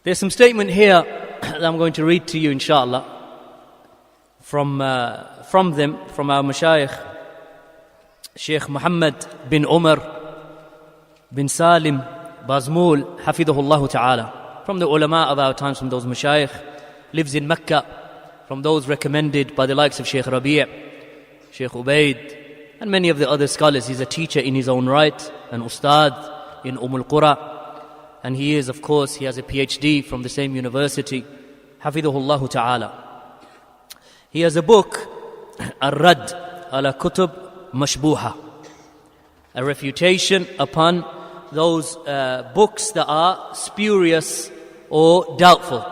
There's some statement here that I'm going to read to you, inshallah, from our mashayikh, Sheikh Muhammad bin Umar bin Salim Bazmul, hafidhahullah ta'ala, from the ulama of our times, from those mashayikh, lives in Mecca, from those recommended by the likes of Sheikh Rabi', Sheikh Ubaid, and many of the other scholars. He's a teacher in his own right, an ustad in Qura. And he is, of course, he has a PhD from the same university. Hafidhahullah ta'ala. He has a book, Ar-Rad ala Kutub Mashbuha, a refutation upon those books that are spurious or doubtful.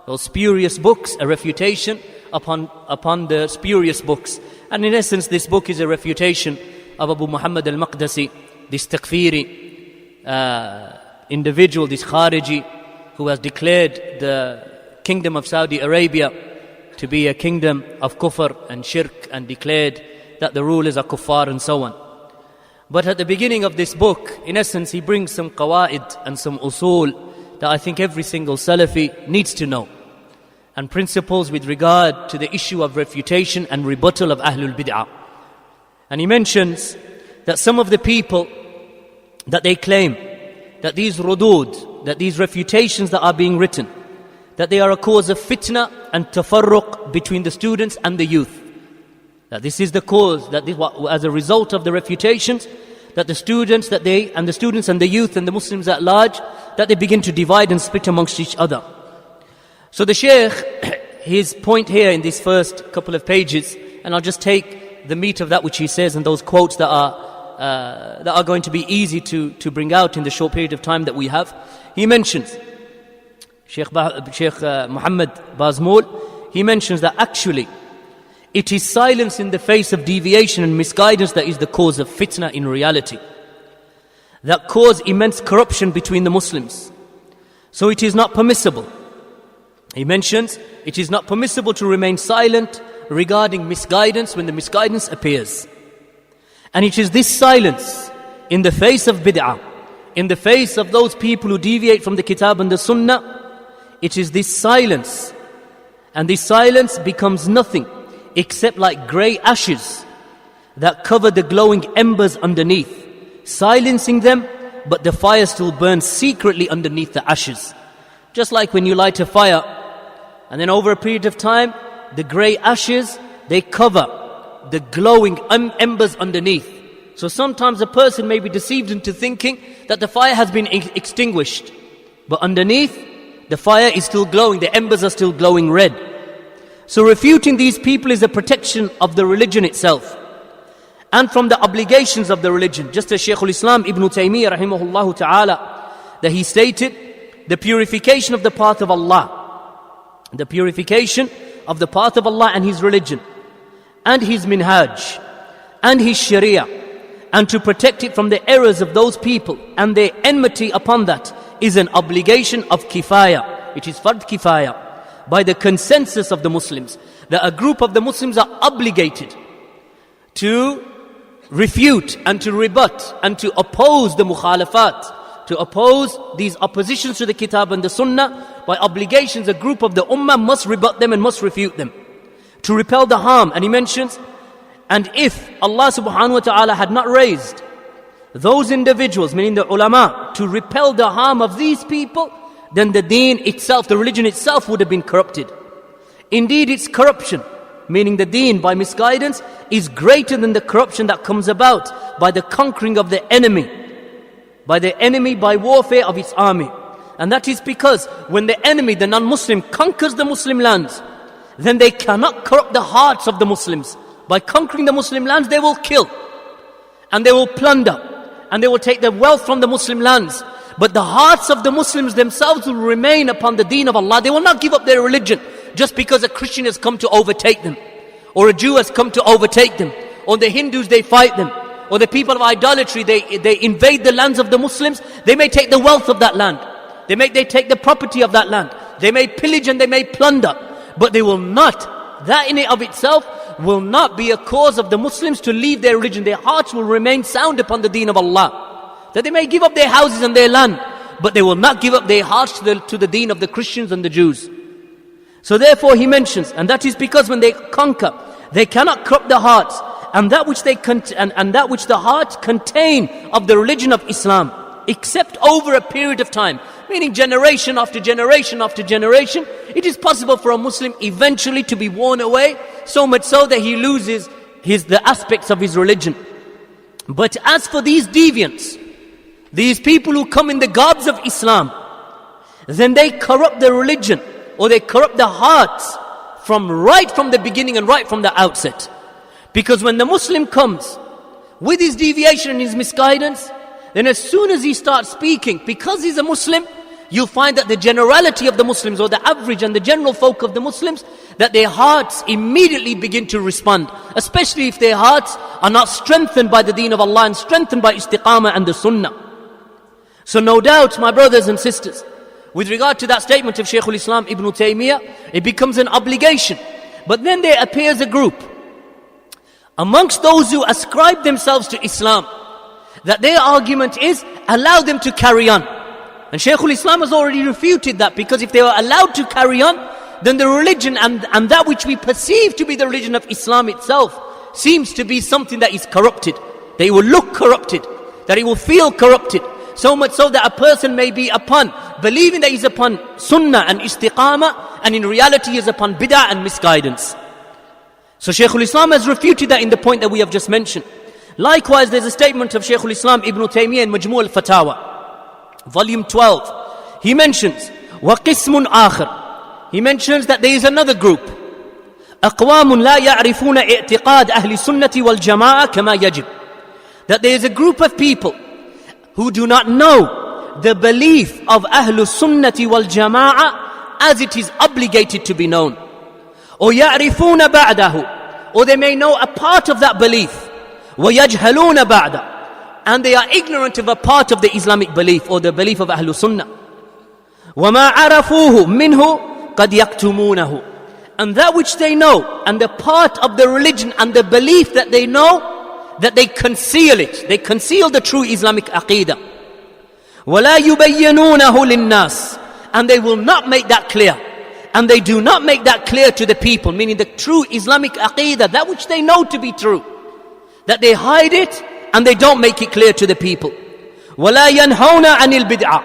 Those spurious books, a refutation upon the spurious books. And in essence, this book is a refutation of Abu Muhammad al-Maqdisi, this takfiri individual, this Khadeejah, who has declared the kingdom of Saudi Arabia to be a kingdom of kufr and shirk, and declared that the rulers are kuffar and so on. But at the beginning of this book, in essence, he brings some qawaid and some usul that I think every single Salafi needs to know, and principles with regard to the issue of refutation and rebuttal of Ahlul Bid'ah. And he mentions that some of the people that they claim that these rudud, that these refutations that are being written, that they are a cause of fitna and tafarruq between the students and the youth. That this is the cause, that this, as a result of the refutations, that the students and the youth and the Muslims at large, that they begin to divide and split amongst each other. So the Shaykh, his point here in these first couple of pages, and I'll just take the meat of that which he says and those quotes that are going to be easy to bring out in the short period of time that we have. He mentions, Sheikh Muhammad Bazmul, he mentions that actually it is silence in the face of deviation and misguidance that is the cause of fitna in reality, that cause immense corruption between the Muslims. So it is not permissible. He mentions it is not permissible to remain silent regarding misguidance when the misguidance appears. And it is this silence in the face of bid'ah, in the face of those people who deviate from the kitab and the sunnah, it is this silence. And this silence becomes nothing except like grey ashes that cover the glowing embers underneath, silencing them, but the fire still burns secretly underneath the ashes. Just like when you light a fire, and then over a period of time, the grey ashes, they cover the glowing embers underneath. So sometimes a person may be deceived into thinking that the fire has been extinguished, but underneath, the fire is still glowing, the embers are still glowing red. So refuting these people is a protection of the religion itself, and from the obligations of the religion. Just as Shaykh al-Islam Ibn Taymiyyah rahimahullah ta'ala, that he stated, the purification of the path of Allah, the purification of the path of Allah and His religion, and His minhaj, and His sharia, and to protect it from the errors of those people and their enmity upon that, is an obligation of kifaya. It is fard kifaya, by the consensus of the Muslims, that a group of the Muslims are obligated to refute and to rebut and to oppose the mukhalafat, to oppose these oppositions to the kitab and the sunnah. By obligations, a group of the ummah must rebut them and must refute them, to repel the harm. And he mentions, and if Allah subhanahu wa ta'ala had not raised those individuals, meaning the ulama, to repel the harm of these people, then the deen itself, the religion itself, would have been corrupted. Indeed, its corruption, meaning the deen by misguidance, is greater than the corruption that comes about by the conquering of the enemy, by warfare of its army. And that is because when the enemy, the non-Muslim, conquers the Muslim lands, then they cannot corrupt the hearts of the Muslims. By conquering the Muslim lands, they will kill, and they will plunder, and they will take the wealth from the Muslim lands. But the hearts of the Muslims themselves will remain upon the deen of Allah. They will not give up their religion just because a Christian has come to overtake them, or a Jew has come to overtake them, or the Hindus, they fight them, or the people of idolatry, they invade the lands of the Muslims. They may take the wealth of that land, they take the property of that land, they may pillage and they may plunder, but they will not, that in and of itself will not be a cause of the Muslims to leave their religion. Their hearts will remain sound upon the deen of Allah. That they may give up their houses and their land, but they will not give up their hearts to the deen of the Christians and the Jews. So therefore he mentions, and that is because when they conquer, they cannot corrupt the hearts, and that which the hearts contain of the religion of Islam, except over a period of time, meaning generation after generation after generation, it is possible for a Muslim eventually to be worn away, so much so that he loses the aspects of his religion. But as for these deviants, these people who come in the garbs of Islam, then they corrupt the religion, or they corrupt the hearts right from the beginning and right from the outset. Because when the Muslim comes with his deviation and his misguidance, then as soon as he starts speaking, because he's a Muslim, you'll find that the generality of the Muslims, or the average and the general folk of the Muslims, that their hearts immediately begin to respond, especially if their hearts are not strengthened by the deen of Allah and strengthened by istiqamah and the sunnah. So no doubt, my brothers and sisters, with regard to that statement of Shaykh al-Islam Ibn Taymiyyah, it becomes an obligation. But then there appears a group amongst those who ascribe themselves to Islam, that their argument is, allow them to carry on. And Shaykh al-Islam has already refuted that, because if they were allowed to carry on, then the religion and that which we perceive to be the religion of Islam itself seems to be something that is corrupted. That it will look corrupted, that it will feel corrupted. So much so that a person may be upon, believing that he's upon sunnah and istiqamah, and in reality he is upon bid'ah and misguidance. So Shaykh al-Islam has refuted that in the point that we have just mentioned. Likewise, there's a statement of Shaykh al-Islam Ibn Taymiyyah in Majmu' al-Fatawa, volume 12. He mentions, وَقِسْمٌ آخر. He mentions that there is another group. أَقْوَامٌ لَا يَعْرِفُونَ اِعْتِقَادَ أَهْلِ السُنَّةِ وَالْجَمَاعَةِ كَمَا يَجِبُ. That there is a group of people who do not know the belief of Ahlul Sunnati wal Jama'ah as it is obligated to be known. Or يَعْرِفُونَ بَعْدَهُ. Or they may know a part of that belief. وَيَجْهَلُونَ بَعْدَهُ. And they are ignorant of a part of the Islamic belief, or the belief of Ahlul Sunnah. وَمَا عَرَفُوهُ مِنْهُ قَدْ يَكْتُمُونَهُ. And that which they know, and the part of the religion and the belief that they know, that they conceal it. They conceal the true Islamic aqidah. وَلَا يُبَيِّنُونَهُ لِلنَّاسِ. And they will not make that clear. And they do not make that clear to the people, meaning the true Islamic aqidah, that which they know to be true. That they hide it, and they don't make it clear to the people. وَلَا يَنْهَوْنَ عَنِ الْبِدْعَةِ.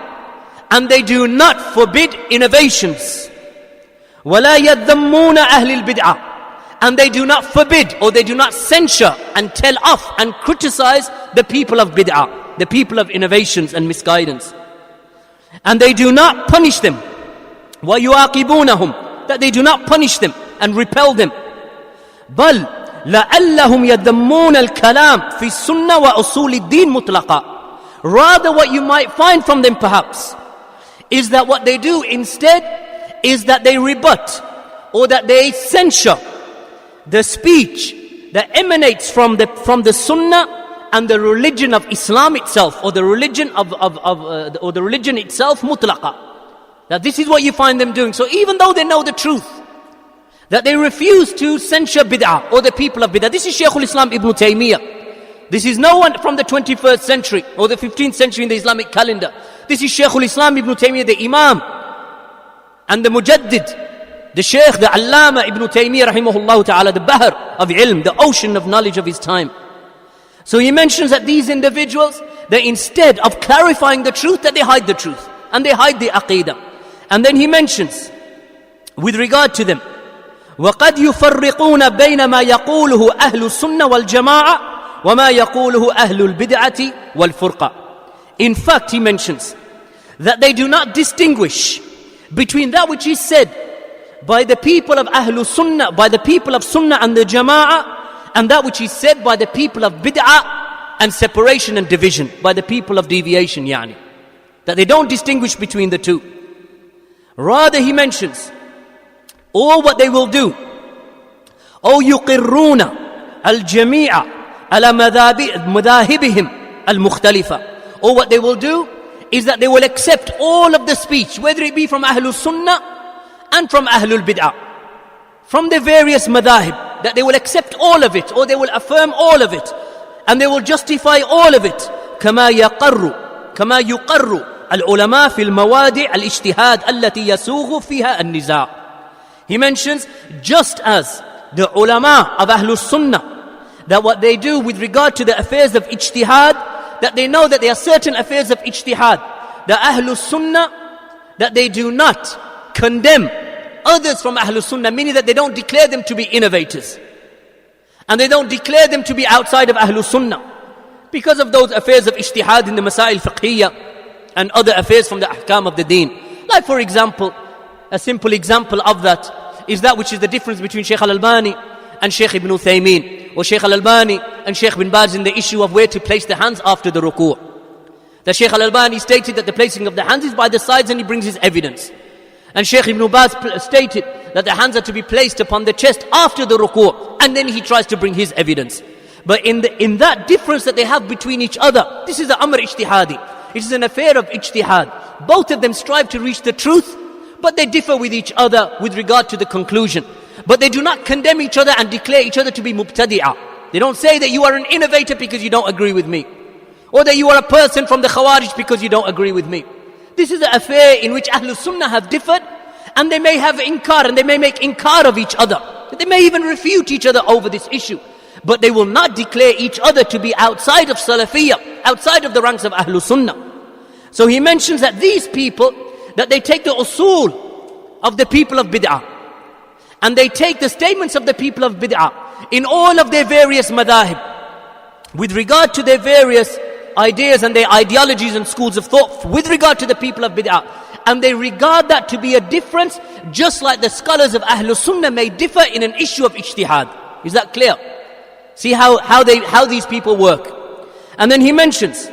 And they do not forbid innovations. وَلَا يَذَّمُّونَ أَهْلِ الْبِدْعَةِ. And they do not forbid, or they do not censure and tell off and criticize the people of bid'ah, the people of innovations and misguidance. And they do not punish them. وَيُعَاقِبُونَهُمْ. That they do not punish them and repel them. بَلْ لَعَلَّهُمْ يَذَّمُّونَ الْكَلَامِ فِي السُّنَّةِ وَأُصُولِ الدِّينِ مُطْلَقًا. Rather, what you might find from them perhaps is that what they do instead is that they rebut, or that they censure the speech that emanates from the sunnah and the religion of Islam itself, or the religion or the religion itself mutlaqa. That this is what you find them doing. So even though they know the truth, that they refuse to censure bid'ah or the people of bid'ah. This is Shaykh al-Islam Ibn Taymiyyah. This is no one from the 21st century or the 15th century in the Islamic calendar. This is Shaykh al-Islam Ibn Taymiyyah, the Imam and the Mujaddid, the Shaykh, the Allama Ibn Taymiyyah rahimahullah ta'ala, the Bahr of ilm, the ocean of knowledge of his time. So he mentions that these individuals, they instead of clarifying the truth, that they hide the truth. And they hide the aqidah. And then he mentions, with regard to them, وَقَدْ يُفَرِّقُونَ بَيْنَ مَا يَقُولُهُ أَهْلُ السُّنَّةِ وَالْجَمَاعَةِ وَمَا يَقُولُهُ أَهْلُ الْبِدْعَةِ وَالْفُرْقَةِ. In fact, he mentions that they do not distinguish between that which is said by the people of Ahlul Sunnah, by the people of Sunnah and the Jama'ah, and that which is said by the people of Bid'ah and separation and division, by the people of deviation, yani. That they don't distinguish between the two. Rather, he mentions, all what they will do, أو يقرون الجميع على مذاهبهم المختلفة. Or what they will do is that they will accept all of the speech, whether it be from Ahlul Sunnah and from Ahlul Bid'ah, from the various madhahib, that they will accept all of it, or they will affirm all of it, and they will justify all of it. كما يقر العلماء في الموادع الاجتهاد التي يسوغ فيها النزاع. He mentions, just as the ulama of Ahlul Sunnah, that what they do with regard to the affairs of ijtihad, that they know that there are certain affairs of ijtihad, the Ahlul Sunnah, that they do not condemn others from Ahlul Sunnah, meaning that they don't declare them to be innovators. And they don't declare them to be outside of Ahlul Sunnah. Because of those affairs of ijtihad in the Masail Fiqhiyya and other affairs from the Ahkam of the Deen. Like for example, a simple example of that is that which is the difference between Shaykh Al-Albani and Shaykh Ibn Uthaymeen, or Shaykh Al-Albani and Shaykh Bin Baz in the issue of where to place the hands after the ruku'. The Shaykh Al-Albani stated that the placing of the hands is by the sides, and he brings his evidence. And Shaykh Ibn Baz stated that the hands are to be placed upon the chest after the ruku', and then he tries to bring his evidence. But in that difference that they have between each other, this is an amr ijtihadi. It is an affair of ijtihad. Both of them strive to reach the truth, but they differ with each other with regard to the conclusion. But they do not condemn each other and declare each other to be mubtadi'ah. They don't say that you are an innovator because you don't agree with me, or that you are a person from the Khawarij because you don't agree with me. This is an affair in which Ahlul Sunnah have differed, and they may have inkar, and they may make inkar of each other. They may even refute each other over this issue. But they will not declare each other to be outside of Salafiyya, outside of the ranks of Ahlul Sunnah. So he mentions that these people, that they take the usul of the people of bid'ah, and they take the statements of the people of bid'ah in all of their various madahib, with regard to their various ideas and their ideologies and schools of thought, with regard to the people of bid'ah. And they regard that to be a difference, just like the scholars of Ahlul Sunnah may differ in an issue of ijtihad. Is that clear? See how these people work. And then he mentions,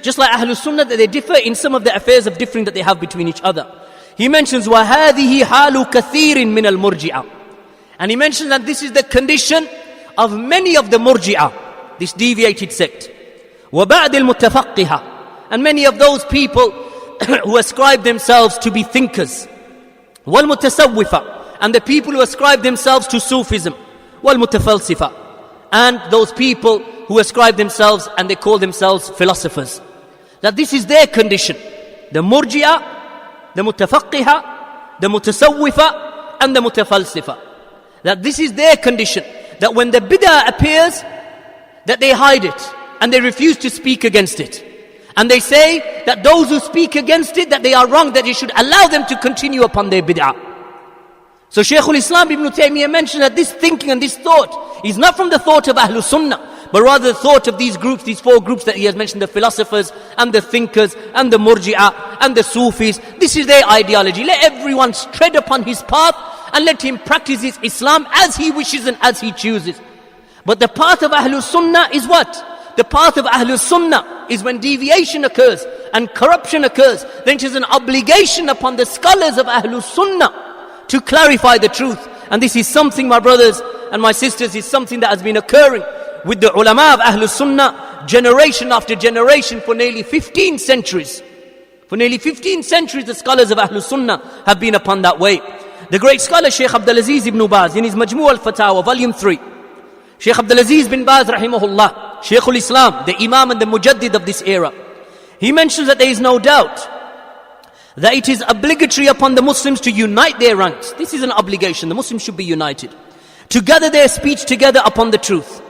just like Ahlul Sunnah, that they differ in some of the affairs of differing that they have between each other. He mentions, وَهَذِهِ حَالُ كَثِيرٍ مِّنَ الْمُرْجِعَةِ. And he mentions that this is the condition of many of the murji'ah, this deviated sect. وَبَعْدِ الْمُتَفَقِّهَةِ. And many of those people who ascribe themselves to be thinkers. وَالْمُتَسَوِّفَةِ. And the people who ascribe themselves to Sufism. وَالْمُتَفَلْسِفَةِ. And those people who ascribe themselves and they call themselves philosophers. That this is their condition. The murji'ah, the mutafaqqiha, the mutasawwifa, and the mutafalsifa. That this is their condition. That when the bid'ah appears, that they hide it and they refuse to speak against it. And they say that those who speak against it, that they are wrong, that you should allow them to continue upon their bid'ah. So Shaykhul Islam Ibn Taymiyyah mentioned that this thinking and this thought is not from the thought of Ahlul Sunnah, but rather the thought of these groups, these four groups that he has mentioned, the philosophers and the thinkers and the murji'ah and the Sufis. This is their ideology. Let everyone tread upon his path and let him practice his Islam as he wishes and as he chooses. But the path of Ahlul Sunnah is what? The path of Ahlul Sunnah is when deviation occurs and corruption occurs, then it is an obligation upon the scholars of Ahlul Sunnah to clarify the truth. And this is something, my brothers and my sisters, is something that has been occurring with the ulama of Ahlul Sunnah generation after generation for nearly 15 centuries. For nearly 15 centuries the scholars of Ahlul Sunnah have been upon that way. The great scholar Shaykh Abdul-Aziz ibn Baz, in his Majmu' al-Fatawa, volume 3, Shaykh Abdul-Aziz bin Baz rahimahullah, Shaykhul Islam, the Imam and the Mujaddid of this era, he mentions that there is no doubt that it is obligatory upon the Muslims to unite their ranks. This is an obligation. The Muslims should be united. To gather their speech together upon the truth.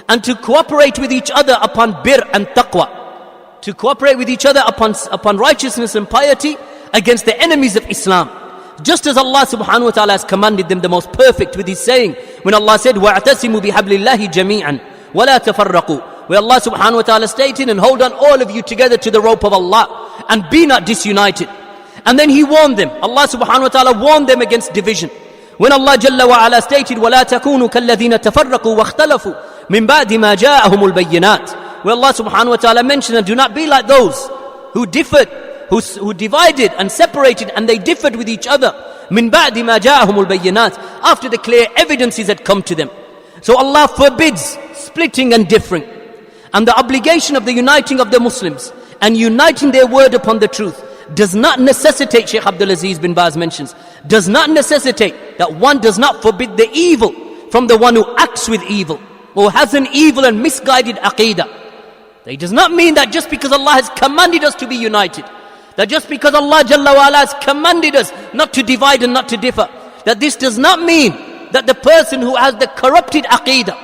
And to cooperate with each other upon bir and taqwa. To cooperate with each other upon righteousness and piety against the enemies of Islam. Just as Allah subhanahu wa ta'ala has commanded them the most perfect with his saying, when Allah said, وَاعْتَسِمُوا بِحَبْلِ اللَّهِ جَمِيعًا وَلَا تَفَرَّقُوا. Where Allah subhanahu wa ta'ala stated, and hold on all of you together to the rope of Allah, and be not disunited. And then he warned them. Allah subhanahu wa ta'ala warned them against division. When Allah Jalla wa ala stated, وَلَا تَكُونُوا كَالَّذِينَ تَفَرَّقُوا وَاخْتَلَفُوا مِنْ بَعْدِ مَا جَاءَهُمُ الْبَيِّنَاتِ. Where Allah subhanahu wa ta'ala mentioned, and do not be like those who differed, who divided and separated, and they differed with each other. مِنْ بَعْدِ مَا جَاءَهُمُ الْبَيِّنَاتِ. After the clear evidences had come to them. So Allah forbids splitting and differing. And the obligation of the uniting of the Muslims and uniting their word upon the truth does not necessitate, Shaykh Abdul-Aziz bin Baz mentions, does not necessitate that one does not forbid the evil from the one who acts with evil or has an evil and misguided aqeedah. It does not mean that just because Allah has commanded us to be united, that just because Allah Jalla wa Ala has commanded us not to divide and not to differ, that this does not mean that the person who has the corrupted aqeedah,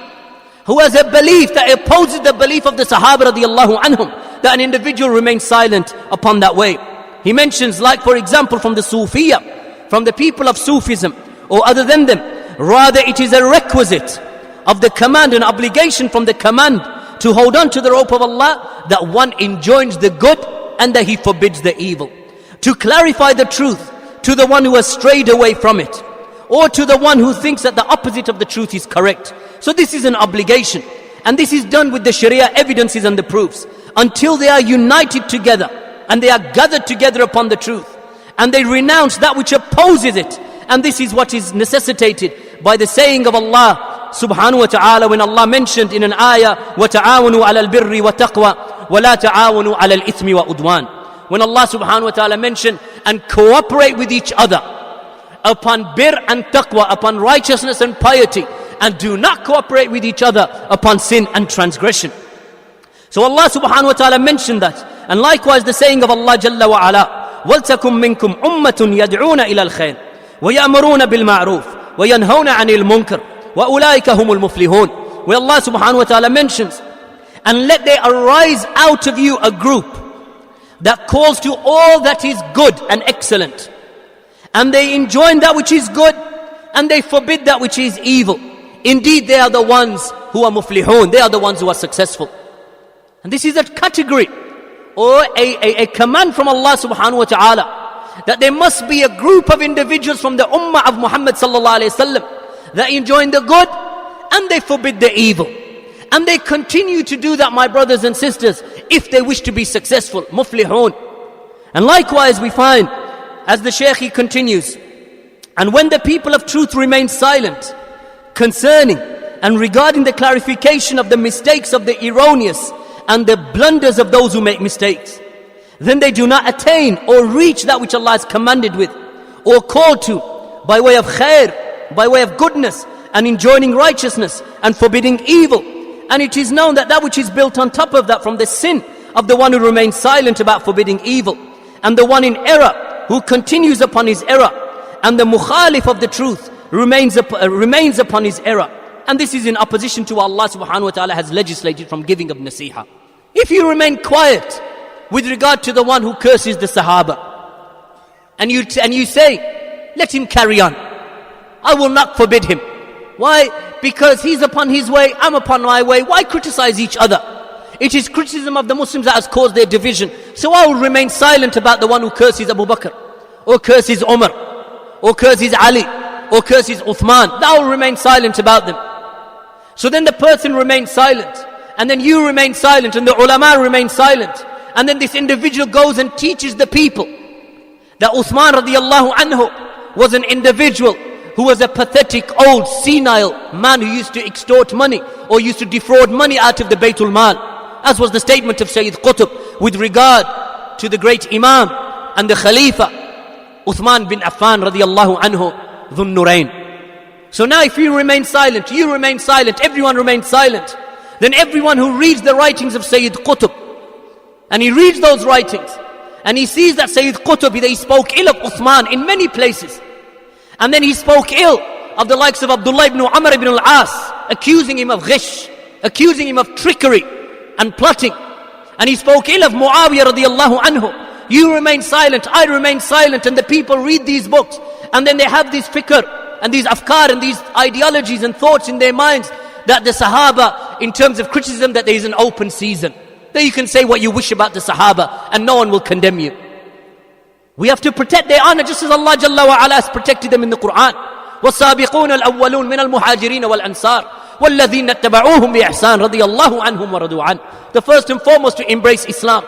who has a belief that opposes the belief of the Sahaba radiallahu anhum, that an individual remains silent upon that way. He mentions, like for example from the Sufiyya, from the people of Sufism or other than them, rather it is a requisite of the command, an obligation from the command to hold on to the rope of Allah, that one enjoins the good and that he forbids the evil. To clarify the truth to the one who has strayed away from it, or to the one who thinks that the opposite of the truth is correct. So this is an obligation, and this is done with the Sharia evidences and the proofs, until they are united together and they are gathered together upon the truth, and they renounce that which opposes it. And this is what is necessitated by the saying of Allah subhanahu wa ta'ala, when Allah mentioned in an ayah, وَتَعَاوَنُوا عَلَى الْبِرِّ وَالتَّقْوَى وَلَا تَعَاوَنُوا عَلَى الْإِثْمِ وَعُدْوَانِ. When Allah subhanahu wa ta'ala mentioned, and cooperate with each other upon bir and taqwa, upon righteousness and piety, and do not cooperate with each other upon sin and transgression. So Allah subhanahu wa ta'ala mentioned that. And likewise the saying of Allah Jalla wa Ala, وَلْتَكُمْ مِنْكُمْ أُمَّةٌ يَدْعُونَ إِلَى الْخَيْرِ وَيَأْمُرُونَ بِالْمَعْرُوفِ وَيَنْهَوْنَ عَنِ الْمُنْكَرِ وَأُولَٰئِكَ هُمُ الْمُفْلِحُونَ. Where Allah subhanahu wa ta'ala mentions, and let there arise out of you a group that calls to all that is good and excellent, and they enjoin that which is good and they forbid that which is evil. Indeed, they are the ones who are muflihun, they are the ones who are successful. And this is a category or a command from Allah subhanahu wa ta'ala, that there must be a group of individuals from the Ummah of Muhammad sallallahu alayhi wasallam that enjoin the good and they forbid the evil. And they continue to do that, my brothers and sisters, if they wish to be successful, muflihun. And likewise we find, as the Shaykh he continues, and when the people of truth remain silent concerning and regarding the clarification of the mistakes of the erroneous and the blunders of those who make mistakes, then they do not attain or reach that which Allah has commanded with or called to by way of khair, by way of goodness, and enjoining righteousness and forbidding evil. And it is known that that which is built on top of that from the sin of the one who remains silent about forbidding evil, and the one in error who continues upon his error, and the mukhalif of the truth remains upon his error. And this is in opposition to what Allah subhanahu wa ta'ala has legislated from giving of nasiha. If you remain quiet with regard to the one who curses the Sahaba, and you say, let him carry on, I will not forbid him. Why? Because he's upon his way, I'm upon my way. Why criticize each other? It is criticism of the Muslims that has caused their division. So I will remain silent about the one who curses Abu Bakr, or curses Umar, or curses Ali, or curses Uthman. I will remain silent about them. So then the person remains silent, and then you remain silent, and the ulama remain silent. And then this individual goes and teaches the people that Uthman radiallahu anhu was an individual who was a pathetic, old, senile man who used to extort money or used to defraud money out of the Baytul Mal, as was the statement of Sayyid Qutb with regard to the great Imam and the Khalifa Uthman bin Affan radiallahu anhu Dhun Nurayn. So now if you remain silent, everyone remains silent, then everyone who reads the writings of Sayyid Qutb, and he reads those writings, and he sees that Sayyid Qutb, that he spoke ill of Uthman in many places, and then he spoke ill of the likes of Abdullah ibn Amr ibn al-As, accusing him of ghish, accusing him of trickery and plotting, and he spoke ill of Muawiyah radiallahu anhu. You remain silent, I remain silent, and the people read these books, and then they have this fikr and these afkar and these ideologies and thoughts in their minds that the Sahaba, in terms of criticism, that there is an open season, that you can say what you wish about the Sahaba and no one will condemn you. We have to protect their honor just as Allah Jalla wa Ala has protected them in the Quran. وَالسَّابِقُونَ الْأَوَّلُونَ مِنَ الْمُهَاجِرِينَ وَالْأَنصَارِ وَالَّذِينَ اتَّبَعُوهُمْ بِإِحْسَانٍ رَضِيَ اللَّهُ عَنْهُمْ وَرَضُوا عَنْهُ. The first and foremost to embrace Islam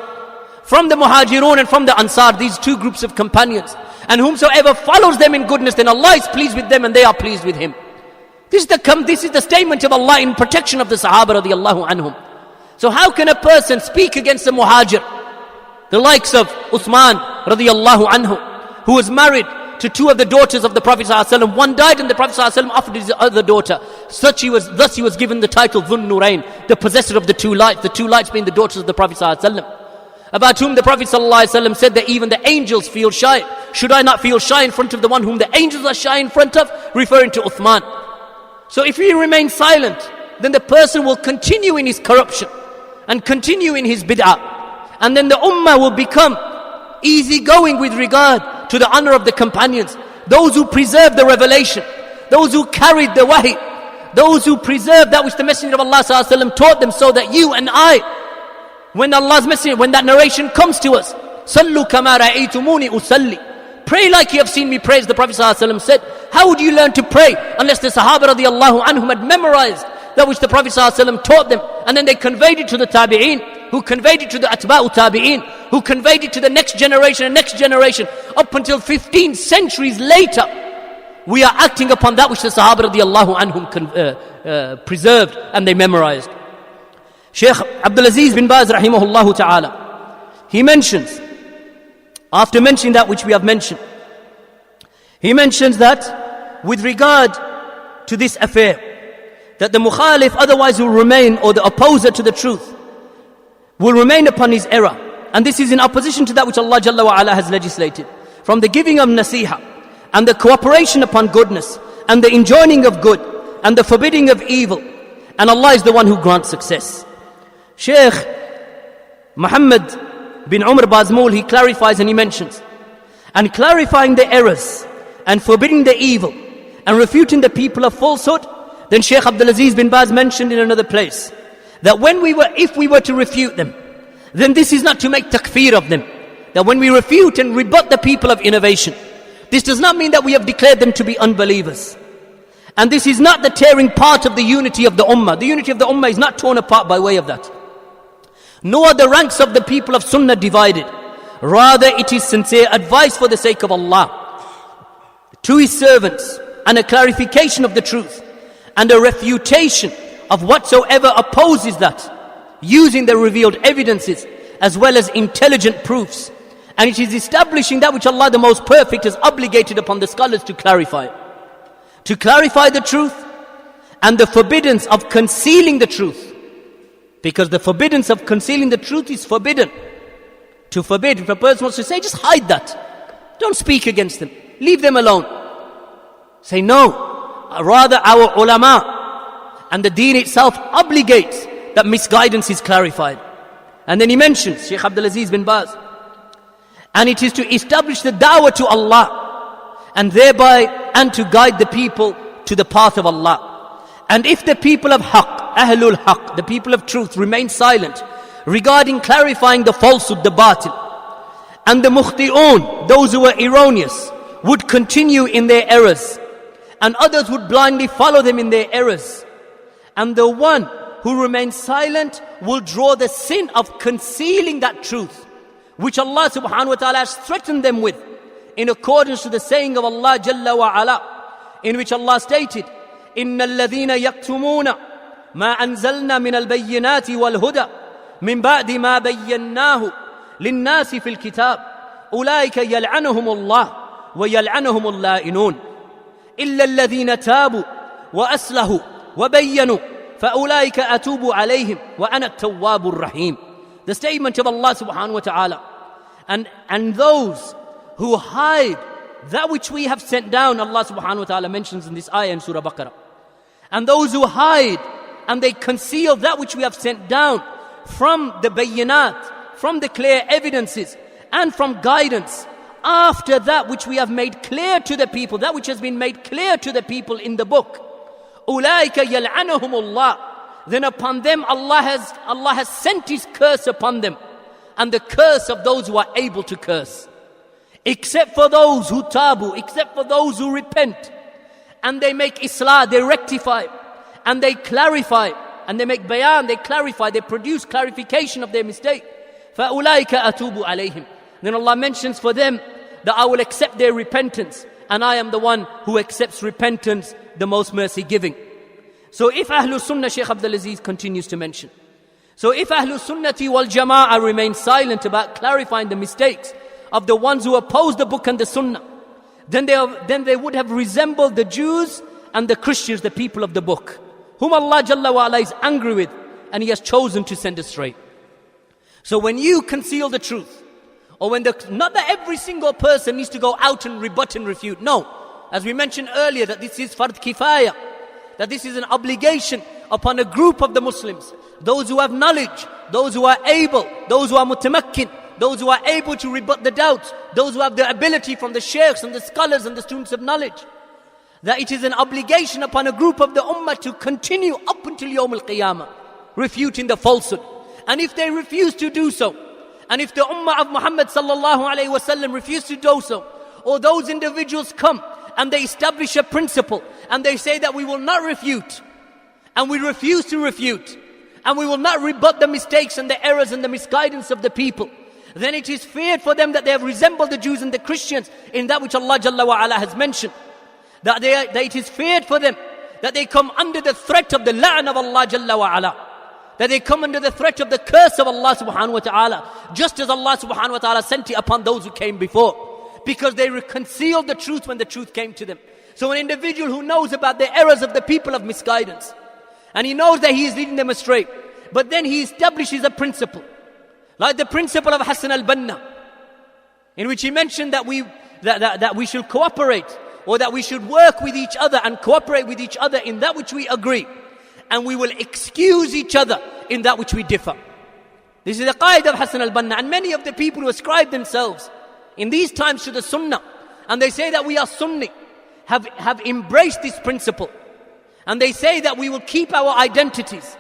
from the Muhajirun and from the Ansar, these two groups of companions. And whomsoever follows them in goodness, then Allah is pleased with them and they are pleased with him. This is the statement of Allah in protection of the Sahaba radiallahu anhum. So how can a person speak against the Muhajir, the likes of Uthman radiallahu anhu, who was married to two of the daughters of the Prophet ﷺ? One died and the Prophet ﷺ offered his other daughter. Thus he was given the title Dhun Nurayn, the possessor of the two lights being the daughters of the Prophet ﷺ, about whom the Prophet ﷺ said that even the angels feel shy. Should I not feel shy in front of the one whom the angels are shy in front of? Referring to Uthman. So if he remains silent, then the person will continue in his corruption and continue in his bid'ah. And then the ummah will become easygoing with regard to the honor of the companions, those who preserved the revelation, those who carried the wahi, those who preserved that which the Messenger of Allah ﷺ taught them, so that you and I, when Allah's Messenger, when that narration comes to us, Sallu kama ra'aytumuni usalli, pray like you have seen me pray, as the Prophet ﷺ said. How would you learn to pray unless the Sahaba radiallahu anhum had memorized that which the Prophet ﷺ taught them, and then they conveyed it to the tabi'een, who conveyed it to the atba'u tabi'een, who conveyed it to the next generation and next generation, up until 15 centuries later. We are acting upon that which the Sahaba radiallahu anhum preserved and they memorized. Shaykh Abdul-Aziz bin Baz rahimahullah ta'ala, he mentions, after mentioning that which we have mentioned, he mentions that with regard to this affair, that the mukhalif otherwise will remain, or the opposer to the truth, will remain upon his error. And this is in opposition to that which Allah Jalla wa Ala has legislated, from the giving of nasiha, and the cooperation upon goodness, and the enjoining of good, and the forbidding of evil. And Allah is the one who grants success. Shaykh Muhammad bin Umar Bazmul, he clarifies and he mentions, and clarifying the errors, and forbidding the evil, and refuting the people of falsehood. Then Shaykh Abdul-Aziz bin Baz mentioned in another place, that if we were to refute them, then this is not to make takfir of them. That when we refute and rebut the people of innovation, this does not mean that we have declared them to be unbelievers. And this is not the tearing part of the unity of the ummah. The unity of the ummah is not torn apart by way of that. Nor are the ranks of the people of sunnah divided. Rather, it is sincere advice for the sake of Allah to His servants, and a clarification of the truth, and a refutation of whatsoever opposes that, using the revealed evidences as well as intelligent proofs. And it is establishing that which Allah the Most Perfect has obligated upon the scholars to clarify. To clarify the truth and the forbiddance of concealing the truth. Because the forbiddance of concealing the truth is forbidden. To forbid, if a person wants to say, just hide that. Don't speak against them. Leave them alone. Say no. Rather, our ulama and the deen itself obligates that misguidance is clarified. And then he mentions, Shaykh Abdul-Aziz bin Baz, and it is to establish the da'wah to Allah, and thereby, and to guide the people to the path of Allah. And if the people of haqq, ahlul haqq, the people of truth, remain silent regarding clarifying the falsehood, the batil, and the mukhti'un, those who were erroneous, would continue in their errors, and others would blindly follow them in their errors, and the one who remains silent will draw the sin of concealing that truth, which Allah subhanahu wa ta'ala has threatened them with, in accordance to the saying of Allah Jalla wa Ala, in which Allah stated, إِنَّ الَّذِينَ يَكْتُمُونَ مَا أَنزَلْنَا مِنَ الْبَيِّنَاتِ وَالْهُدَى مِنْ بَعْدِ مَا بَيَّنَّاهُ لِلنَّاسِ فِي الْكِتَابِ أُولَٰئِكَ يَلْعَنُهُمُ اللَّهُ وَيَلْعَنُهُمُ اللَّائِنُونَ إِلَّا الَّذِينَ تَابُوا وَأَصْلَحُوا وَبَيَّنُوا فَأُولَٰئِكَ أَتُوبُ عَلَيْهِمْ وَأَنَا التَّوَّابُ الرَّحِيمُ. The statement of Allah subhanahu wa ta'ala, and those who hide that which we have sent down, Allah subhanahu wa ta'ala mentions in this ayah in Surah Baqarah. And those who hide and they conceal that which we have sent down from the bayyinat, from the clear evidences, and from guidance, after that which we have made clear to the people, that which has been made clear to the people in the book. أُولَٰئِكَ يَلْعَنُهُمُ اللَّهُ. Then upon them Allah has sent His curse upon them, and the curse of those who are able to curse. Except for those who tabu, except for those who repent, and they make islah, they rectify, and they clarify, and they make bayan, they clarify, they produce clarification of their mistake. فَأُولَٰئِكَ أَتُوبُ عَلَيْهِمْ. Then Allah mentions for them that I will accept their repentance, and I am the one who accepts repentance, the most mercy giving. So if Ahlul Sunnah, Shaykh Abdul-Aziz continues to mention, so if Ahlul Sunnati wal Jama'ah remain silent about clarifying the mistakes of the ones who oppose the book and the Sunnah, then they would have resembled the Jews and the Christians, the people of the book, whom Allah Jalla wa Ala is angry with, and He has chosen to send astray. So when you conceal the truth, or when not that every single person needs to go out and rebut and refute. No, as we mentioned earlier, that this is fard kifaya, that this is an obligation upon a group of the Muslims, those who have knowledge, those who are able, those who are mutamakkin, those who are able to rebut the doubts, those who have the ability from the shaykhs and the scholars and the students of knowledge, that it is an obligation upon a group of the Ummah to continue up until Yaumal Qiyyamah, refuting the falsehood. And if they refuse to do so, and if the Ummah of Muhammad sallallahu alayhi wa sallam refuse to do so, or those individuals come and they establish a principle, and they say that we will not refute, and we refuse to refute, and we will not rebut the mistakes and the errors and the misguidance of the people, then it is feared for them that they have resembled the Jews and the Christians in that which Allah Jalla wa Ala has mentioned. That it is feared for them that they come under the threat of the la'an of Allah Jalla wa Ala. That they come under the threat of the curse of Allah subhanahu wa ta'ala, just as Allah subhanahu wa ta'ala sent it upon those who came before, because they concealed the truth when the truth came to them. So an individual who knows about the errors of the people of misguidance, and he knows that he is leading them astray, but then he establishes a principle, like the principle of Hassan al-Banna, in which he mentioned that we should cooperate, or that we should work with each other and cooperate with each other in that which we agree, and we will excuse each other in that which we differ. This is the qaida of Hassan al-Banna, and many of the people who ascribe themselves in these times to the Sunnah, and they say that we are Sunni, have embraced this principle. And they say that we will keep our identities,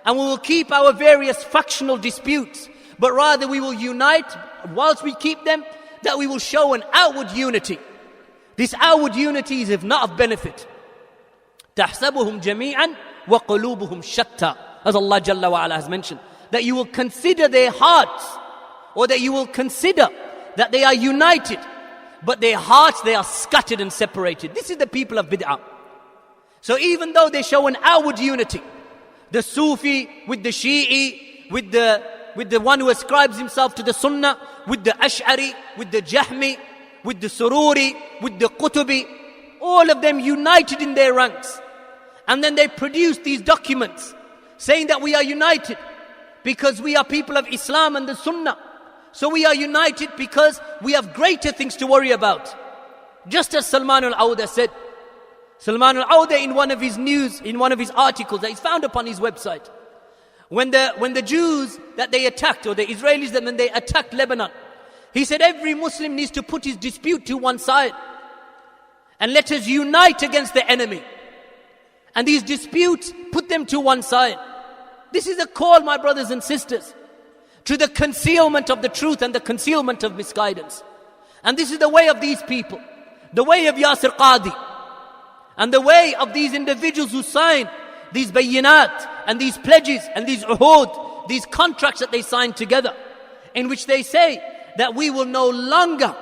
and we will keep our various factional disputes, but rather we will unite whilst we keep them, that we will show an outward unity. This outward unity is if not of benefit. تَحْسَبُهُمْ جَمِيعًا وَقُلُوبُهُمْ شَتَّى, as Allah Jalla wa Ala has mentioned, that you will consider their hearts, or that you will consider that they are united, but their hearts, they are scattered and separated. This is the people of bid'ah. So even though they show an outward unity, the Sufi with the Shi'i, with the one who ascribes himself to the Sunnah, with the Ash'ari, with the Jahmi, with the Sururi, with the Qutubi, all of them united in their ranks. And then they produce these documents saying that we are united because we are people of Islam and the Sunnah. So we are united because we have greater things to worry about. Just as Salman al-Awda said. Salman al-Awda in one of his articles that is found upon his website, when the Jews that they attacked, or the Israelis that when they attacked Lebanon, he said every Muslim needs to put his dispute to one side and let us unite against the enemy. And these disputes, put them to one side. This is a call, my brothers and sisters, to the concealment of the truth and the concealment of misguidance. And this is the way of these people, the way of Yasir Qadi, and the way of these individuals who sign these bayinat and these pledges and these uhud, these contracts that they sign together, in which they say that we will no longer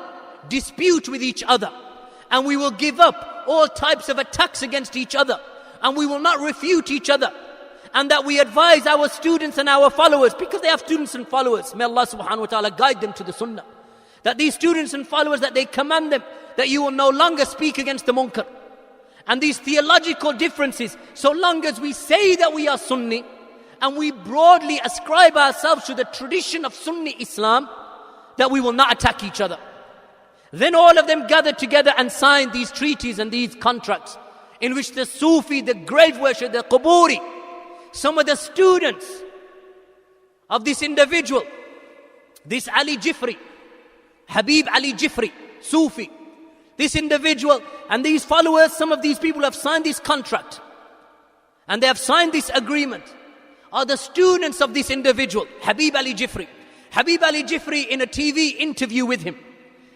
dispute with each other, and we will give up all types of attacks against each other, and we will not refute each other, and that we advise our students and our followers, because they have students and followers, may Allah subhanahu wa ta'ala guide them to the Sunnah, that these students and followers, that they command them that you will no longer speak against the munkar. And these theological differences, so long as we say that we are Sunni, and we broadly ascribe ourselves to the tradition of Sunni Islam, that we will not attack each other. Then all of them gathered together and signed these treaties and these contracts, in which the Sufi, the grave worshipper, the Quburi, some of the students of this individual, this Ali Jifri, Habib Ali Jifri, Sufi, this individual and these followers, some of these people have signed this contract and they have signed this agreement, are the students of this individual, Habib Ali Jifri. Habib Ali Jifri, in a TV interview with him,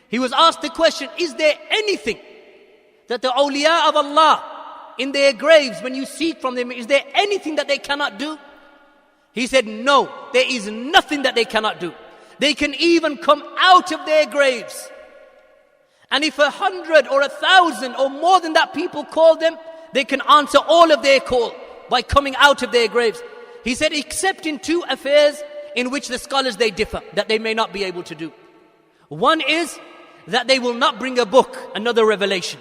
he was asked the question, is there anything that the awliya of Allah in their graves, when you seek from them, is there anything that they cannot do? He said, no, there is nothing that they cannot do. They can even come out of their graves. And if 100 or 1,000 or more than that people call them, they can answer all of their call by coming out of their graves. He said, except in two affairs in which the scholars they differ, that they may not be able to do. One is that they will not bring a book, another revelation.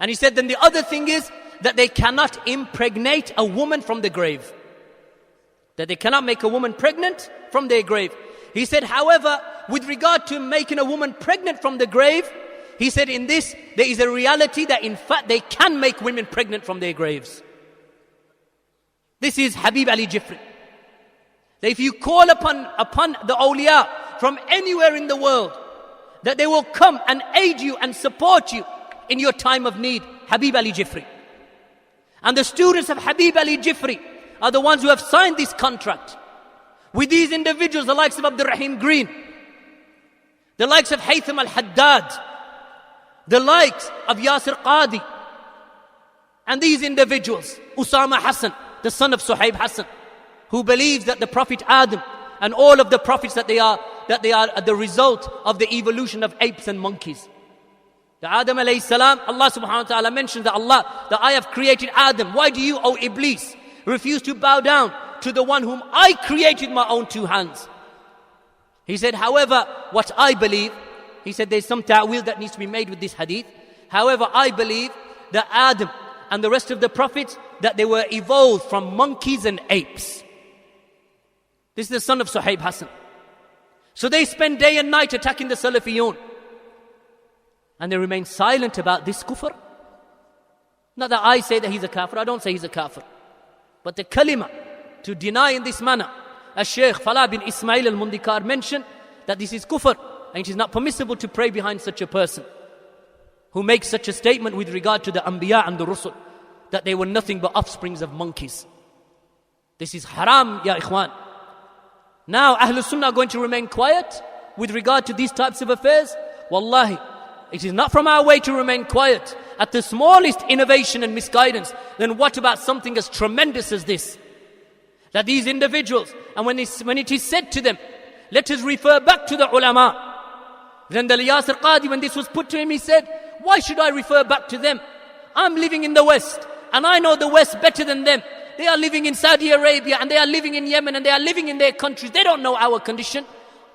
And he said, then the other thing is that they cannot impregnate a woman from the grave. That they cannot make a woman pregnant from their grave. He said, however, with regard to making a woman pregnant from the grave, he said in this, there is a reality that in fact they can make women pregnant from their graves. This is Habib Ali Jifri. That if you call upon the awliya from anywhere in the world, that they will come and aid you and support you in your time of need. Habib Ali Jifri. And the students of Habib Ali Jifri are the ones who have signed this contract with these individuals, the likes of Abdul Rahim Green, the likes of Haytham al-Haddad, the likes of Yasir Qadi, and these individuals, Usama Hassan, the son of Suhaib Hassan, who believes that the Prophet Adam and all of the prophets that they are the result of the evolution of apes and monkeys. The Adam alayhi salam, Allah subhanahu wa ta'ala mentions that I have created Adam. Why do you, O Iblis, refuse to bow down to the one whom I created with my own two hands? He said, however, what I believe, he said there's some ta'wil that needs to be made with this hadith. However, I believe that Adam and the rest of the prophets, that they were evolved from monkeys and apes. This is the son of Suhaib Hassan. So they spend day and night attacking the Salafiyun. And they remain silent about this kufr. Not that I say that he's a kafir, I don't say he's a kafir. But the kalima, to deny in this manner, as Shaykh Falah bin Ismail al-Mundikar mentioned, that this is kufr, and it is not permissible to pray behind such a person who makes such a statement with regard to the Anbiya and the Rusul, that they were nothing but offsprings of monkeys. This is haram, ya ikhwan. Now, Ahlul Sunnah are going to remain quiet with regard to these types of affairs? Wallahi, it is not from our way to remain quiet at the smallest innovation and misguidance. Then what about something as tremendous as this? That these individuals, and when it is said to them, let us refer back to the ulama. Then the Yasir Qadi, when this was put to him, he said, why should I refer back to them? I'm living in the West, and I know the West better than them. They are living in Saudi Arabia, and they are living in Yemen, and they are living in their countries. They don't know our condition.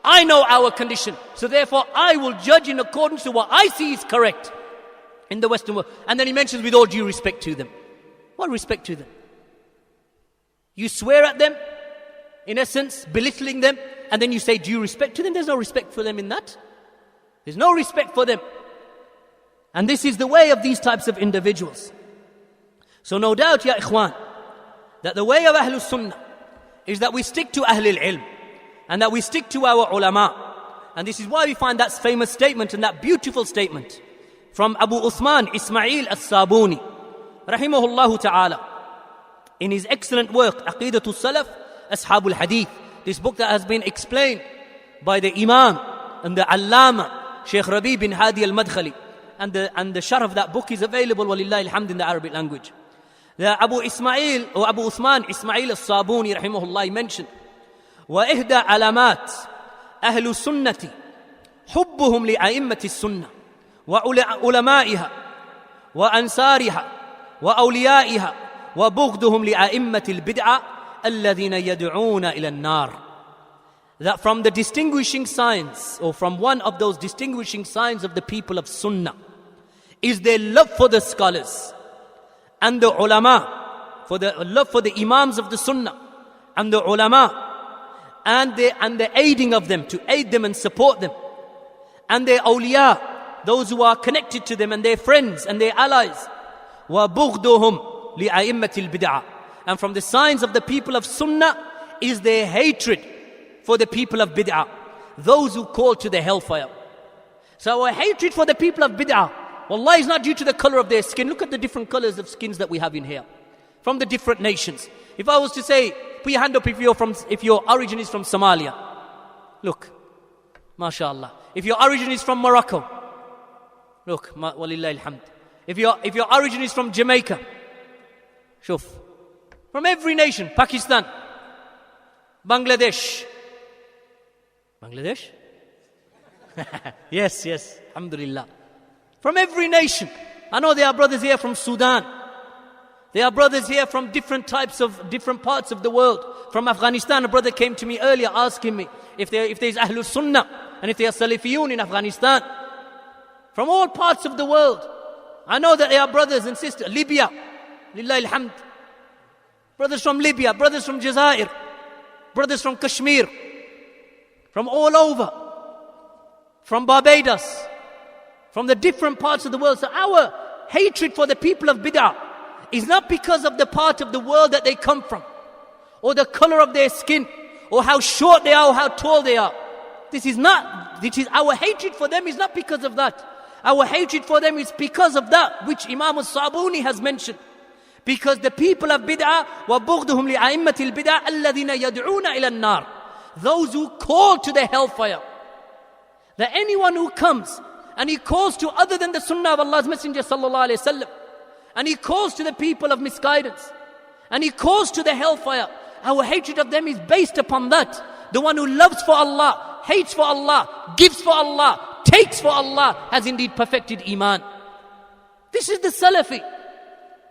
I know our condition. So therefore, I will judge in accordance to what I see is correct in the Western world. And then he mentions, with all due respect to them. What respect to them? You swear at them, in essence, belittling them, and then you say due respect to them. There's no respect for them in that. There's no respect for them. And this is the way of these types of individuals. So no doubt, ya ikhwan, that the way of Ahlul Sunnah is that we stick to Ahlul Ilm, and that we stick to our ulama. And this is why we find that famous statement and that beautiful statement from Abu Uthman Ismail as-Sabuni, rahimahullah ta'ala, in his excellent work, Aqidatul Salaf, Ashabul Hadith. This book that has been explained by the Imam and the Allama, Shaykh Rabi bin Hadi Al-Madkhali. And the sharh of that book is available, walillahi alhamd, in the Arabic language. The Abu Uthman Ismail as-Sabuni, rahimahullah, mentioned, وإهدى علامات أهل السنة حبهم لأئمة السنة وعلمائها وأنصارها وأوليائها وبغضهم لأئمة البدعة الذين يدعون إلى النار. That from the distinguishing signs, or from one of those distinguishing signs of the people of Sunnah, is their love for the scholars and the ulama, for the love for the imams of the Sunnah and the ulama, and the aiding of them, to aid them and support them, and their awliya, those who are connected to them, and their friends and their allies. وَبُغْضُهُمْ لِأَئِمَّةِ الْبِدْعَةِ. And from the signs of the people of Sunnah is their hatred for the people of bid'ah, those who call to the hellfire. So our hatred for the people of bid'ah, wallahi, is not due to the color of their skin. Look at the different colors of skins that we have in here, from the different nations. If I was to say, put your hand up if your origin is from Somalia. Look, mashallah. If your origin is from Morocco, look, walillahi alhamd. If your origin is from Jamaica, shuf. From every nation, Pakistan, Bangladesh. Bangladesh? Yes, alhamdulillah. From every nation. I know there are brothers here from Sudan. There are brothers here from different parts of the world. From Afghanistan, a brother came to me earlier asking me if there's Ahlul Sunnah and if there are Salafiyun in Afghanistan. From all parts of the world. I know that they are brothers and sisters. Libya, lillahi alhamd. Brothers from Libya, brothers from Jazair, brothers from Kashmir, from all over, from Barbados, from the different parts of the world. So our hatred for the people of bid'ah is not because of the part of the world that they come from, or the color of their skin, or how short they are, or how tall they are. Our hatred for them is not because of that. Our hatred for them is because of that which Imam al-Sabuni has mentioned. Because the people of bid'ah, وَبُغْضُهُمْ لِأَئِمَّةِ الْبِدْعَةِ الَّذِينَ يَدْعُونَ إِلَى النَّارِ, those who call to the hellfire. That anyone who comes and he calls to other than the sunnah of Allah's Messenger sallallahu alayhi wasallam, and he calls to the people of misguidance, and he calls to the hellfire, our hatred of them is based upon that. The one who loves for Allah, hates for Allah, gives for Allah, takes for Allah, has indeed perfected Iman. This is the Salafi.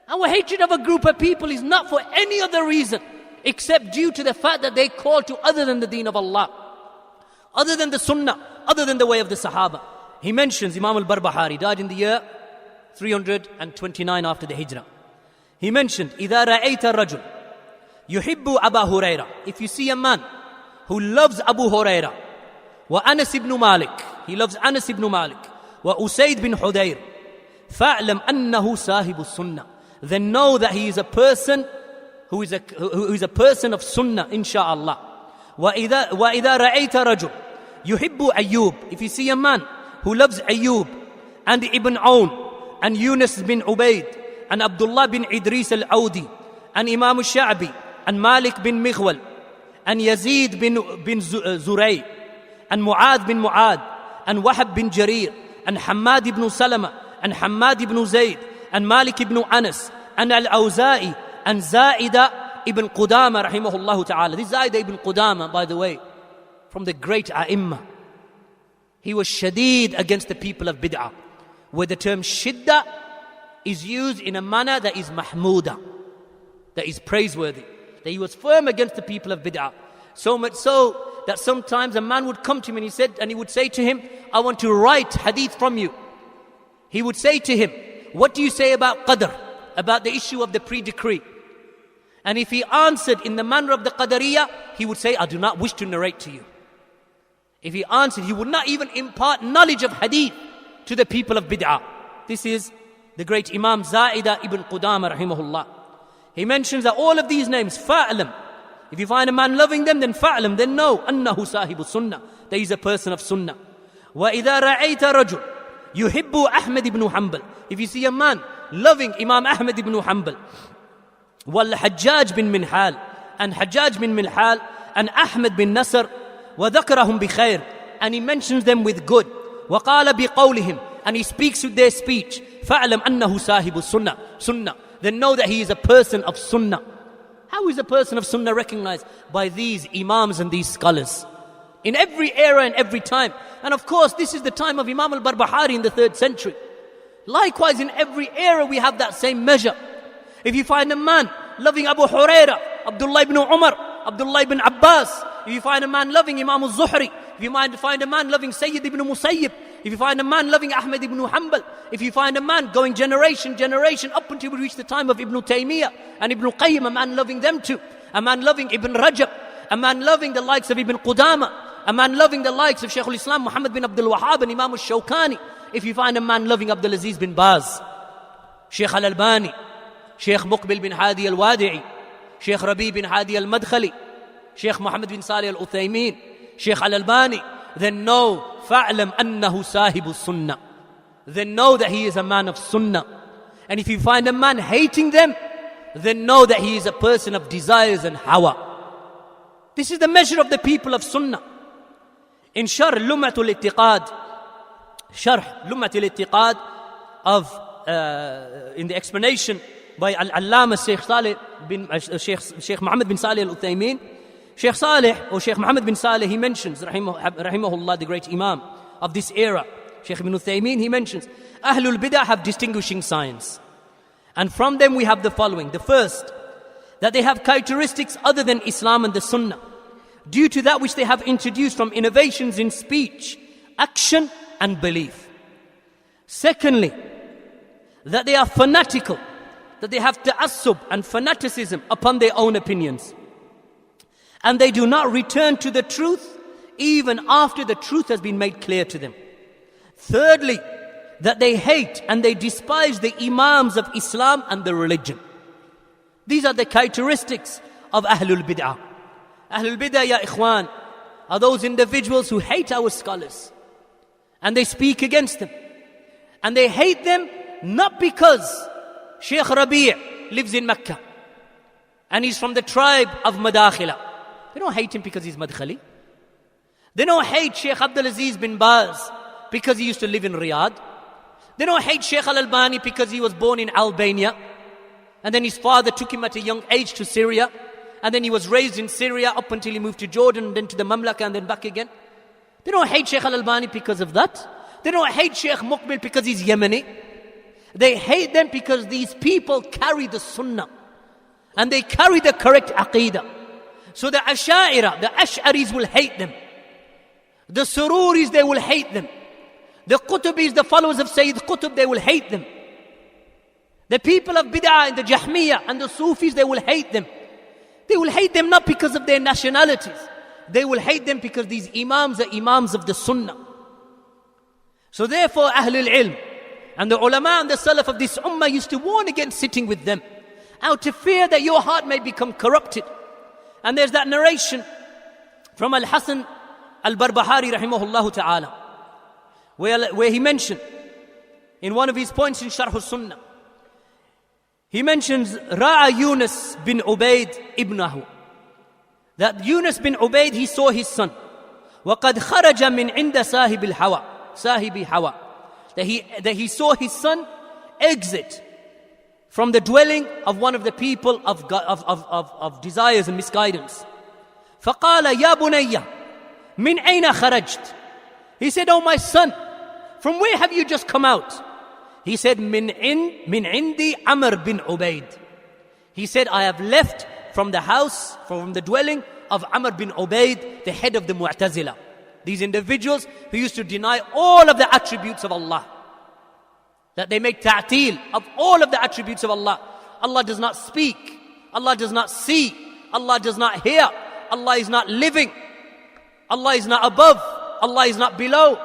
Our hatred of a group of people is not for any other reason except due to the fact that they call to other than the deen of Allah, other than the sunnah, other than the way of the Sahaba. He mentions Imam al-Barbahari, died in the year 329 after the Hijrah. He mentioned, إِذَا رَأَيْتَ الرَّجُلُ يُحِبُّ أَبَا هُرَيْرَةَ, if you see a man who loves Abu Hurairah, وَأَنَسِ ibn Malik, he loves Anas ibn Malik, وَأُسَيد bin Hudayr, فَأْلَمْ أَنَّهُ صَاحِبُ السُّنَّةِ, then know that he is a person who is a person of sunnah, insha'Allah. وَإِذَا رَأَيْتَ رَجُلُ يُحِبُّ أَيُّوب, if you see a man who loves Ayyub, and Ibn Awn, and Yunus bin Ubaid, and Abdullah bin Idris al-Audi, and Imam al-Sha'bi, and Malik bin Mighwal, and Yazid bin Zuray, and Mu'adh bin Mu'adh, and Wahab bin Jarir, and Hammad ibn Salama, and Hammad ibn Zayd, and Malik ibn Anas, and Al-Awza'i, and Zaida ibn Qudama rahimahullah ta'ala. This Zaida ibn Qudama, by the way, from the great A'imma. He was shadid against the people of bid'ah, where the term shidda is used in a manner that is mahmuda, that is praiseworthy. That he was firm against the people of bid'ah. So much so that sometimes a man would come to him and he would say to him, I want to write hadith from you. He would say to him, what do you say about qadr, about the issue of the pre-decree? And if he answered in the manner of the Qadariyah, he would say, I do not wish to narrate to you. If he answered, he would not even impart knowledge of hadith to the people of bid'ah. This is the great Imam Zaida ibn Qudama rahimahullah. He mentions that all of these names, fa'alam, if you find a man loving them, then fa'alam, then know, annahu sahibu sunnah, that he is a person of sunnah. وَإِذَا رَأَيْتَ رَجُلْ يُحِبُّ أَحْمَدِ ibn Hanbal, if you see a man loving Imam Ahmad ibn Hanbal, وَالْحَجَّاج bin Minhal, and Hajjaj bin Minhal, and Ahmad bin Nasr, وَذَكَرَهُمْ بِخَيْرٍ, and he mentions them with good, وَقَالَ بِقَوْلِهِمْ, and he speaks with their speech, فَعْلَمْ أَنَّهُ صَاحِبُ sunnah, then know that he is a person of sunnah. How is a person of sunnah recognized? By these imams and these scholars. In every era and every time. And of course, this is the time of Imam al-Barbahari in the 3rd century. Likewise, in every era we have that same measure. If you find a man loving Abu Hurairah, Abdullah ibn Umar, Abdullah ibn Abbas, if you find a man loving Imam al-Zuhri, if you find a man loving Sayyid ibn Musayyib, if you find a man loving Ahmad ibn Hanbal, if you find a man going generation up until we reach the time of Ibn Taymiyyah and Ibn Qayyim, a man loving them too, a man loving Ibn Rajab, a man loving the likes of Ibn Qudama, a man loving the likes of Shaykh al-Islam Muhammad bin Abdul-Wahid and Imam al-Shawkani, if you find a man loving Abdul-Aziz bin Baz, Shaykh al-Albani, Shaykh Muqbil bin Hadi al-Wadi'i, Shaykh Rabi bin Hadi al-Madkhali, Shaykh Muhammad bin Salih al-Uthaymin, Shaykh al-Albani, then know, فَاعْلَمْ أَنَّهُ صَاحِبُ السُّنَّةِ, then know that he is a man of sunnah. And if you find a man hating them, then know that he is a person of desires and hawa. This is the measure of the people of sunnah. In Sharh Lum'atul I'tiqad, Sharh Lum'atul I'tiqad of, in the explanation by Al-Allama Shaykh Muhammad bin Salih al-Uthaymin, Shaykh Salih, or Shaykh Muhammad bin Salih, he mentions, rahimahullah, the great Imam of this era, Shaykh ibn Uthaymin, he mentions, Ahlul Bid'ah have distinguishing signs. And from them we have the following. The first, that they have characteristics other than Islam and the Sunnah, due to that which they have introduced from innovations in speech, action and belief. Secondly, that they are fanatical, that they have ta'assub and fanaticism upon their own opinions. And they do not return to the truth even after the truth has been made clear to them. Thirdly, that they hate and they despise the imams of Islam and the religion. These are the characteristics of Ahlul Bid'ah. Ahlul Bid'ah, ya ikhwan, are those individuals who hate our scholars. And they speak against them. And they hate them not because Shaykh Rabi' lives in Mecca and he's from the tribe of Madakhila. They don't hate him because he's Madkhali. They don't hate Shaykh Abdul-Aziz bin Baz because he used to live in Riyadh. They don't hate Shaykh Al-Albani because he was born in Albania and then his father took him at a young age to Syria and then he was raised in Syria up until he moved to Jordan and then to the Mamlaka and then back again. They don't hate Shaykh Al-Albani because of that. They don't hate Shaykh Muqbil because he's Yemeni. They hate them because these people carry the Sunnah and they carry the correct Aqeedah. So the Asha'ira, the Ash'aris will hate them. The Sururis, they will hate them. The Qutubis, the followers of Sayyid Qutub, they will hate them. The people of Bid'ah and the Jahmiyyah and the Sufis, they will hate them. They will hate them not because of their nationalities. They will hate them because these Imams are Imams of the Sunnah. So therefore, Ahlul Ilm and the ulama and the Salaf of this Ummah used to warn against sitting with them out of fear that your heart may become corrupted. And there's that narration from Al-Hasan Al-Barbahari rahimahullah ta'ala where he mentioned in one of his points in Sharh al-Sunnah, he mentions Ra'a Yunus bin Ubaid ibnahu, that Yunus bin Ubaid, he saw his son. وَقَدْ خَرَجَ مِنْ عِنْدَ صَاحِبِ الْحَوَى صَاحِبِ حَوَى, that he saw his son exit from the dwelling of one of the people of desires and misguidance. فَقَالَ يَا بُنَيَّ مِنْ أَيْنَ خَرَجْتَ. He said, oh my son, from where have you just come out? He said, مِنْ عِنْدِ Amr bin Ubaid. He said, I have left from the house, from the dwelling of Amr bin Ubaid, the head of the Mu'tazila. These individuals who used to deny all of the attributes of Allah. That they make ta'til of all of the attributes of Allah. Allah does not speak. Allah does not see. Allah does not hear. Allah is not living. Allah is not above. Allah is not below.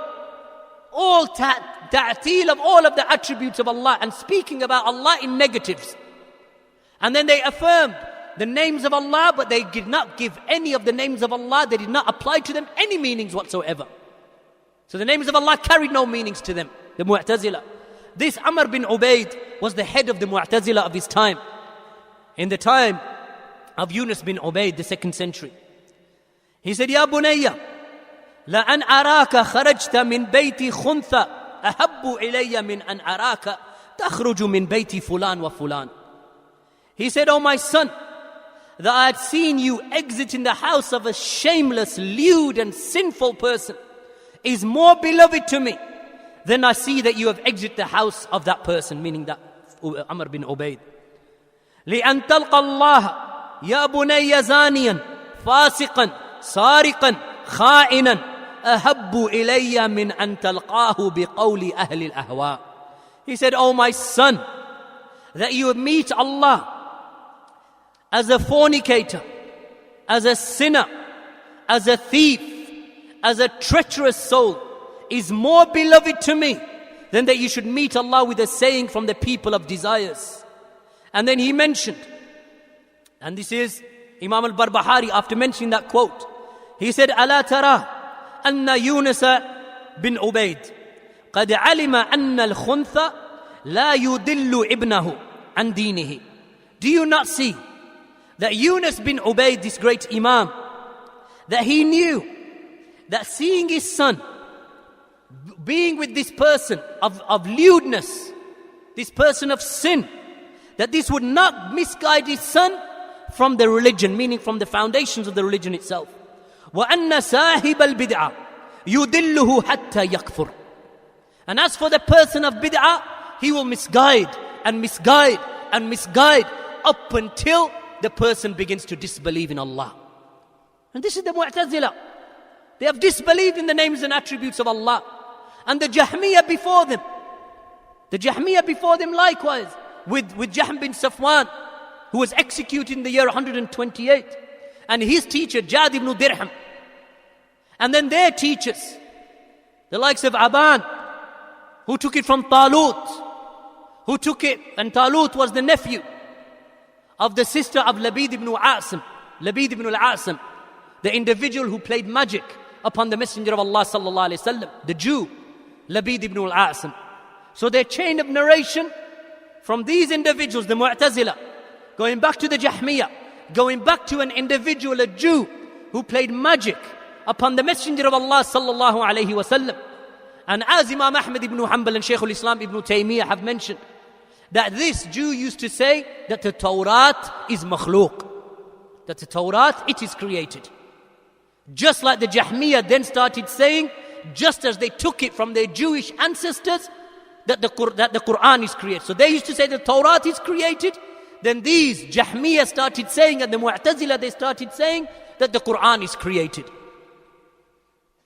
All ta'til of all of the attributes of Allah and speaking about Allah in negatives. And then they affirmed the names of Allah, but they did not give any of the names of Allah. They did not apply to them any meanings whatsoever. So the names of Allah carried no meanings to them, the Mu'tazila. This Amr bin Ubaid was the head of the Mu'tazila of his time. In the time of Yunus bin Ubaid, the 2nd century. He said, Ya Bunayya, لأن أراك خرجت من بيت خنثى أحب إلي من أن أراك تخرج من بيت فلان وفلان. He said, oh my son, that I had seen you exiting the house of a shameless, lewd and sinful person is more beloved to me than I see that you have exited the house of that person, meaning that Amr bin Ubaid. لأن تلقى الله يا بني زانيا فاسقا سارقا خائنا أحب إلي من أن تلقاه بقول أهل الأهواء. He said, oh my son, that you meet Allah as a fornicator, as a sinner, as a thief, as a treacherous soul is more beloved to me than that you should meet Allah with a saying from the people of desires. And then he mentioned, and this is Imam al-Barbahari after mentioning that quote, he said, ألا ترى أن يونس بن عبيد قد علم أن الخنثى لا يدل ابنه عن دينه. Do you not see that Yunus bin Ubaid, this great Imam, that he knew that seeing his son being with this person of lewdness, this person of sin, that this would not misguide his son from the religion, meaning from the foundations of the religion itself. وَأَنَّ صَاحِبَ الْبِدْعَةِ يُدِلُّهُ حَتَّى يَكْفُرُ. And as for the person of bid'ah, he will misguide and misguide and misguide up until the person begins to disbelieve in Allah. And this is the Mu'tazila. They have disbelieved in the names and attributes of Allah. And the Jahmiyyah before them, The Jahmiyyah before them likewise, with Jahm bin Safwan, who was executed in the year 128, and his teacher Jad ibn Dirham. And then their teachers, the likes of Aban, who took it from Talut, who took it, and Talut was the nephew of the sister of Labid ibn Asim, Labid ibn al-Asim, the individual who played magic upon the Messenger of Allah sallallahu alaihi wasallam, the Jew, Labid ibn al-Asim. So their chain of narration from these individuals, the Mu'tazila, going back to the Jahmiyyah, going back to an individual, a Jew, who played magic upon the Messenger of Allah sallallahu alaihi wasallam. And as Imam Ahmad ibn Hanbal and Shaykh al-Islam ibn Taymiyyah have mentioned, that this Jew used to say that the Tawrat is makhluq, that the Tawrat, it is created. Just like the Jahmiyyah then started saying, just as they took it from their Jewish ancestors, that the Quran is created. So they used to say the Tawrat is created. Then these Jahmiyyah started saying, and the Mu'tazila, they started saying that the Quran is created.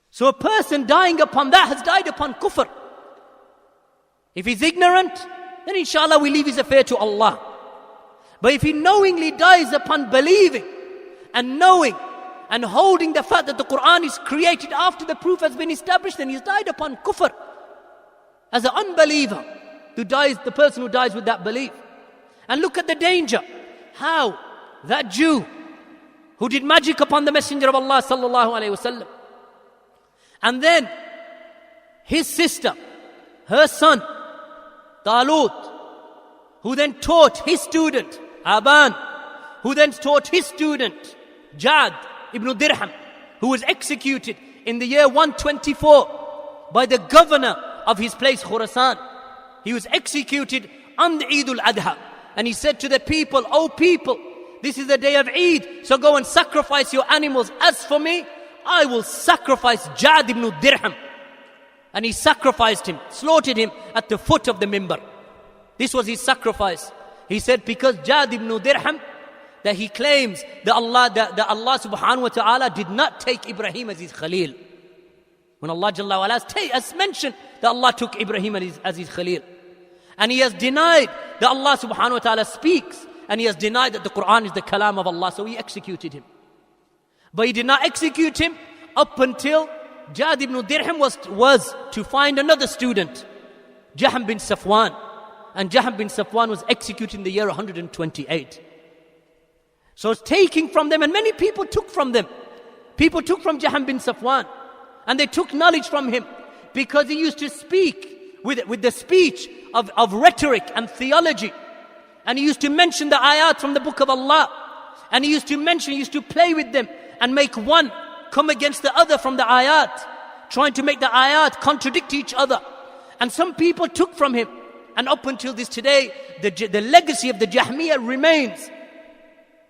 So a person dying upon that has died upon kufr. If he's ignorant, then inshallah we leave his affair to Allah. But if he knowingly dies upon believing and knowing and holding the fact that the Quran is created after the proof has been established, then he's died upon kufr. As an unbeliever, the person who dies with that belief. And look at the danger. How that Jew who did magic upon the Messenger of Allah sallallahu alaihi wasallam, and then his sister, her son, Talut, who then taught his student, Aban, who then taught his student, Jad ibn Dirham, who was executed in the year 124 by the governor of his place, Khurasan. He was executed on the Eid al-Adha. And he said to the people, "O people, this is the day of Eid, so go and sacrifice your animals. As for me, I will sacrifice Jad ibn Dirham." And he sacrificed him, slaughtered him at the foot of the mimbar. This was his sacrifice. He said, because Jad ibn Dirham, that he claims that Allah subhanahu wa ta'ala did not take Ibrahim as his Khalil. When Allah Jalla wa Ala has mentioned that Allah took Ibrahim as his Khalil. And he has denied that Allah subhanahu wa ta'ala speaks. And he has denied that the Quran is the kalam of Allah. So he executed him. But he did not execute him up until Jad ibn Dirham was to find another student, Jahm bin Safwan. And Jahm bin Safwan was executed in the year 128. So it's taking from them, and many people took from them. People took from Jahm bin Safwan. And they took knowledge from him because he used to speak with the speech of rhetoric and theology. And he used to mention the ayat from the book of Allah. And he used to play with them and make one come against the other from the ayat, trying to make the ayat contradict each other. And some people took from him. And up until this today, the legacy of the Jahmiyyah remains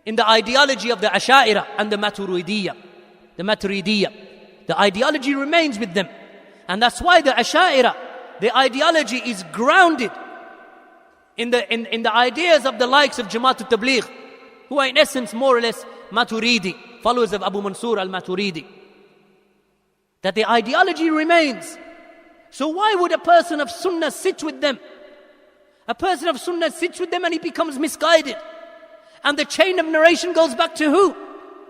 in the ideology of the Asha'ira and the Maturidiyya. The ideology remains with them. And that's why the Asha'ira, the ideology is grounded in the ideas of the likes of Jamaat al-Tabligh, who are in essence more or less Maturidi, followers of Abu Mansur al-Maturidi. That the ideology remains. So why would a person of Sunnah sit with them? A person of Sunnah sits with them and he becomes misguided. And the chain of narration goes back to who?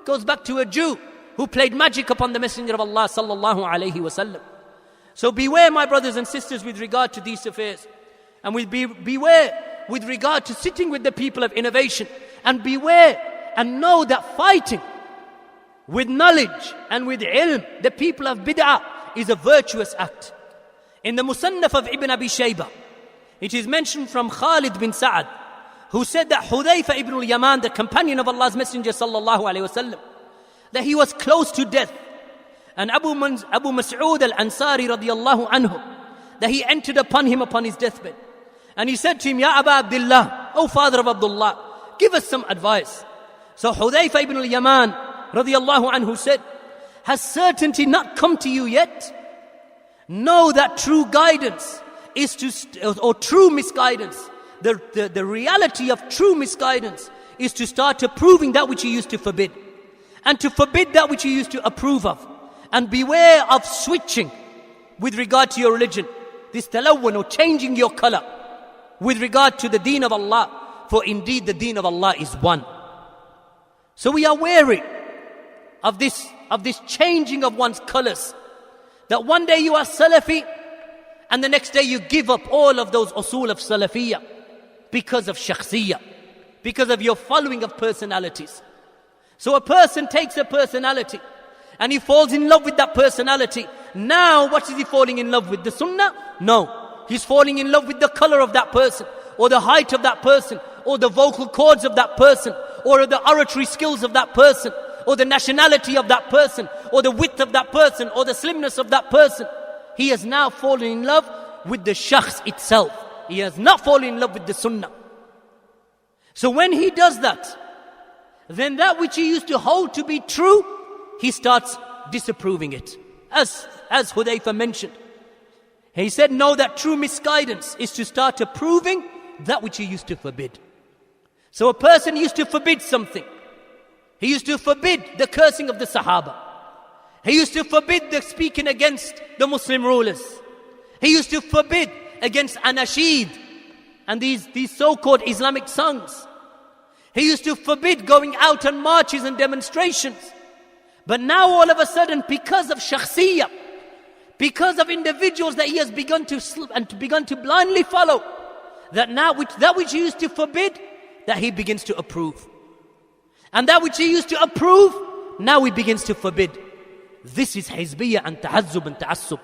Goes back to a Jew who played magic upon the Messenger of Allah sallallahu alaihi wasallam. So beware, my brothers and sisters, with regard to these affairs. And beware with regard to sitting with the people of innovation. And beware and know that fighting with knowledge and with ilm, the people of bid'ah, is a virtuous act. In the Musannaf of Ibn Abi Shaybah, it is mentioned from Khalid bin Sa'ad, who said that Hudayfa ibn al-Yaman, the companion of Allah's Messenger sallallahu alaihi wasallam, that he was close to death. And Abu Mas'ud al-Ansari radiyallahu anhu, that he entered upon him upon his deathbed. And he said to him, Ya Aba Abdullah, O father of Abdullah, give us some advice. So Hudayfa ibn al-Yaman radiyallahu anhu said, has certainty not come to you yet? Know that true guidance is or true misguidance, the reality of true misguidance is to start approving that which you used to forbid, and to forbid that which you used to approve of. And beware of switching with regard to your religion, this talawwun or changing your color with regard to the deen of Allah. For indeed the deen of Allah is one. So we are wary of this changing of one's colors. That one day you are Salafi and the next day you give up all of those usul of Salafiyya because of shakhsiyya, because of your following of personalities. So a person takes a personality and he falls in love with that personality. Now what is he falling in love with? The sunnah? No. He's falling in love with the color of that person, or the height of that person, or the vocal cords of that person, or the oratory skills of that person, or the nationality of that person, or the width of that person, or the slimness of that person. He has now fallen in love with the shakhs itself. He has not fallen in love with the sunnah. So when he does that, then that which he used to hold to be true, he starts disapproving it. As Hudayfa mentioned, he said, no, that true misguidance is to start approving that which he used to forbid. So a person used to forbid something. He used to forbid the cursing of the Sahaba. He used to forbid the speaking against the Muslim rulers. He used to forbid against anashid and these so-called Islamic songs. He used to forbid going out on marches and demonstrations. But now all of a sudden, because of shakhsiyya, because of individuals that he has begun to blindly follow, that which he used to forbid, that he begins to approve. And that which he used to approve, now he begins to forbid. This is hizbiyya and tahazzub and ta'assub.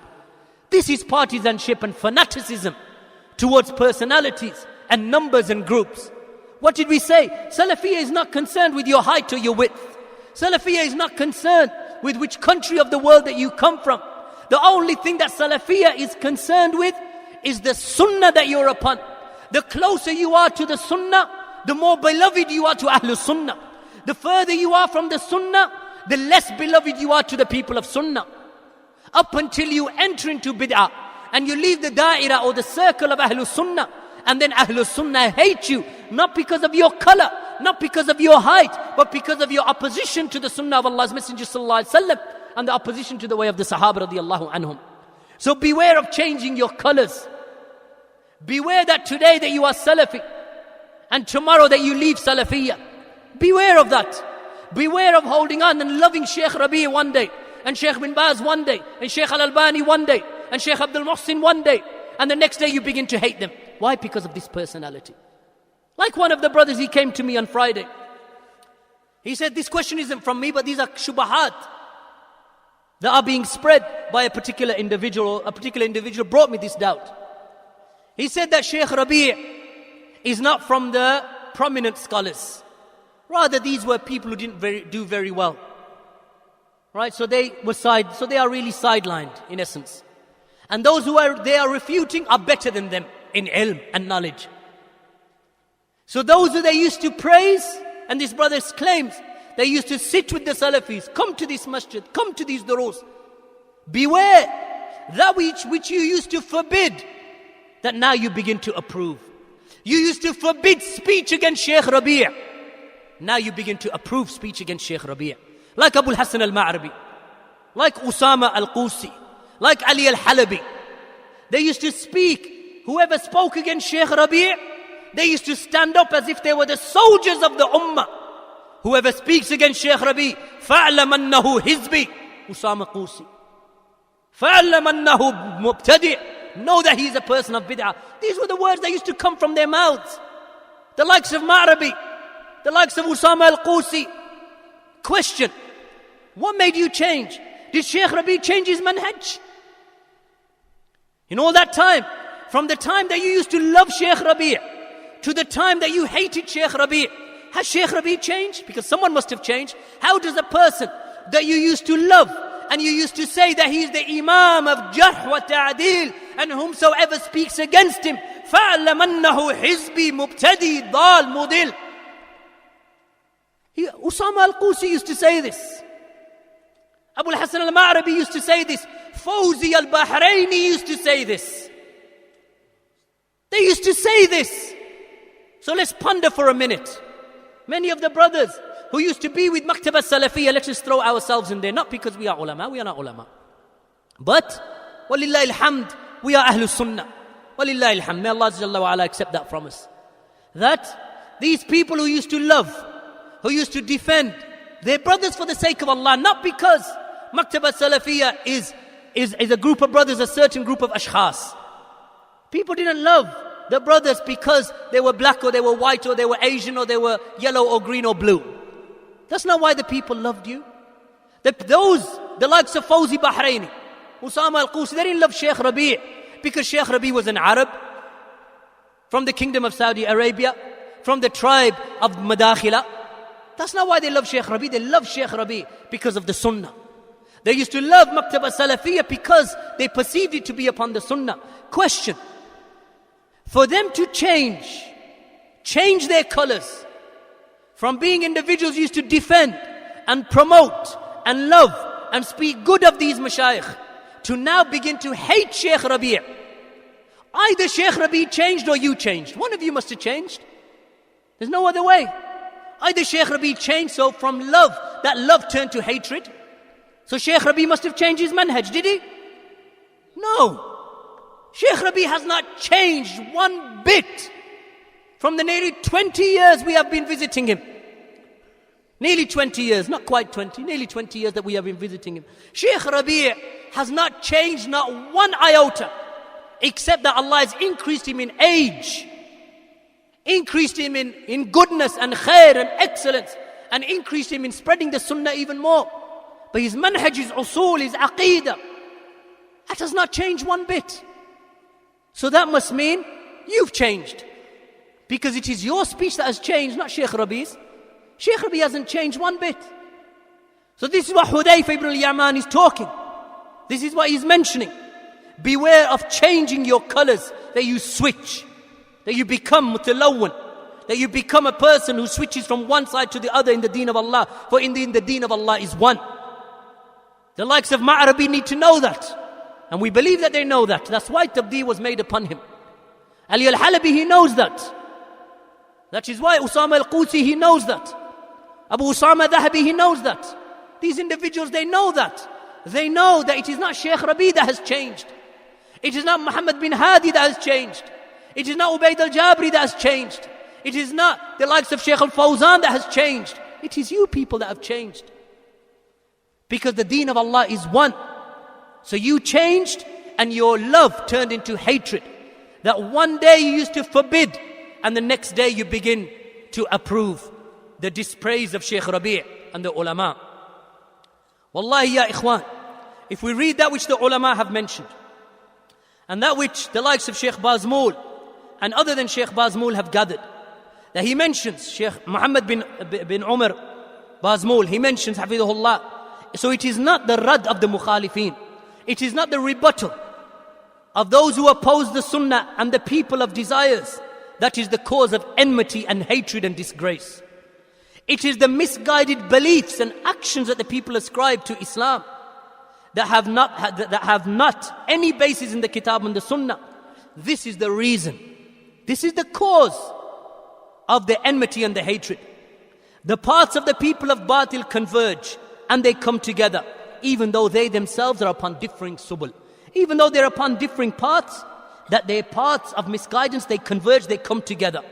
This is partisanship and fanaticism towards personalities and numbers and groups. What did we say? Salafiyya is not concerned with your height or your width. Salafiyya is not concerned with which country of the world that you come from. The only thing that Salafiyya is concerned with is the sunnah that you're upon. The closer you are to the sunnah, the more beloved you are to Ahlul Sunnah. The further you are from the sunnah, the less beloved you are to the people of sunnah. Up until you enter into bid'ah and you leave the da'irah or the circle of Ahlul Sunnah, and then Ahlul Sunnah hate you, not because of your color, not because of your height, but because of your opposition to the sunnah of Allah's Messenger sallallahu alaihi wasallam and the opposition to the way of the Sahaba radiyallahu anhum. So beware of changing your colors. Beware that today that you are Salafi and tomorrow that you leave Salafiyya. Beware of that. Beware of holding on and loving Shaykh Rabi' one day, and Shaykh bin Baz one day, and Shaykh Al-Albani one day, and Shaykh Abdul Muhsin one day, and the next day you begin to hate them. Why? Because of this personality. Like one of the brothers, he came to me on Friday. He said, this question isn't from me, but these are shubahat that are being spread by a particular individual. A particular individual brought me this doubt. He said that Shaykh Rabi' is not from the prominent scholars. Rather, these were people who didn't do very well. Right? So they are really sidelined, in essence. And those they are refuting are better than them in ilm and knowledge. So those who they used to praise, and this brother claims, they used to sit with the Salafis, come to this masjid, come to these durus. Beware that which you used to forbid, that now you begin to approve. You used to forbid speech against Shaykh Rabi'. Now you begin to approve speech against Shaykh Rabi'. Like Abu al-Hasan al-Ma'rabi, like Usama al-Qusi, like Ali al-Halabi. They used to speak, whoever spoke against Shaykh Rabi', they used to stand up as if they were the soldiers of the Ummah. Whoever speaks against Shaykh Rabi', فَأَعْلَمْ أَنَّهُ حِزْبِ Usama Qusi. فَأَعْلَمْ أَنَّهُ مُبْتَدِعْ. Know that he is a person of bid'ah. These were the words that used to come from their mouths. The likes of Ma'rabi, the likes of Usama al-Qusi. Question, what made you change? Did Shaykh Rabi' change his manhaj? In all that time, from the time that you used to love Shaykh Rabi' to the time that you hated Shaykh Rabi', has Shaykh Rabi' changed? Because someone must have changed. How does a person that you used to love and you used to say that he is the Imam of Jarh wa Ta'dil, and whomsoever speaks against him, فَأَعْلَمْ أَنَّهُ حِزْبِ مُبْتَدِي ضَالْ مُضِلْ. Usama al-Qusi used to say this. Abu al-Hasan al-Ma'rabi used to say this. Fawzi al-Bahrayni used to say this. They used to say this. So let's ponder for a minute. Many of the brothers who used to be with Maktab al-Salafiyya, let's just throw ourselves in there. Not because we are ulama, we are not ulama. But, walillahi alhamd, we are Ahlus Sunnah. Walillahi alhamd. May Allah Jalla wa ala accept that from us. That these people who used to love, who used to defend their brothers for the sake of Allah, not because Maktaba Salafiyya is a group of brothers, a certain group of ashkhas. People didn't love the brothers because they were black or they were white or they were Asian or they were yellow or green or blue. That's not why the people loved you. The likes of Fawzi Bahraini, Usama al-Qusi, they didn't love Shaykh Rabi' because Shaykh Rabi' was an Arab from the kingdom of Saudi Arabia, from the tribe of Madakhila. That's not why they love Shaykh Rabi'. They love Shaykh Rabi' because of the Sunnah. They used to love Maktaba Salafiyya because they perceived it to be upon the Sunnah. Question: for them to change their colors from being individuals who used to defend and promote and love and speak good of these mashayikh, to now begin to hate Shaykh Rabi'. Either Shaykh Rabi' changed or you changed. One of you must have changed. There's no other way. Either Shaykh Rabi' changed, so from love, that love turned to hatred. So Shaykh Rabi' must have changed his manhaj, did he? No. Shaykh Rabi' has not changed one bit from the nearly 20 years we have been visiting him. Nearly 20 years, not quite 20, nearly 20 years that we have been visiting him. Shaykh Rabi' has not changed not one iota, except that Allah has increased him in age, increased him in goodness and khair and excellence, and increased him in spreading the sunnah even more. But his manhaj, his usul, his aqeedah, that has not changed one bit. So that must mean you've changed, because it is your speech that has changed, not Shaykh Rabi's. Shaykh Rabi hasn't changed one bit. So this is what Hudayfa ibn al-Yaman is talking. This is what he's mentioning. Beware of changing your colors, that you switch, that you become mutalawwan, that you become a person who switches from one side to the other in the deen of Allah. For in the deen of Allah is one. The likes of Ma'arabi need to know that. And we believe that they know that. That's why tabdeel was made upon him. Ali al-Halabi, he knows that. That is why Usama al-Qusi, he knows that. Abu Usama Dhahabi, he knows that. These individuals, they know that. They know that it is not Shaykh Rabi that has changed. It is not Muhammad bin Hadi that has changed. It is not Ubaid al-Jabri that has changed. It is not the likes of Shaykh al-Fawzan that has changed. It is you people that have changed. Because the deen of Allah is one. So you changed and your love turned into hatred. That one day you used to forbid and the next day you begin to approve the dispraise of Shaykh Rabi' and the ulama. Wallahi ya ikhwan, if we read that which the ulama have mentioned, and that which the likes of Shaykh Bazmul and other than Shaykh Bazmul have gathered, that he mentions Shaykh Muhammad bin Umar Bazmul, he mentions Hafidhullah. So it is not the rad of the mukhalifin, it is not the rebuttal of those who oppose the sunnah and the people of desires that is the cause of enmity and hatred and disgrace. It is the misguided beliefs and actions that the people ascribe to Islam that have not any basis in the Kitab and the Sunnah. This is the reason. This is the cause of the enmity and the hatred. The paths of the people of Batil converge and they come together, even though they themselves are upon differing subul. Even though they're upon differing paths, that their paths of misguidance, they converge, they come together.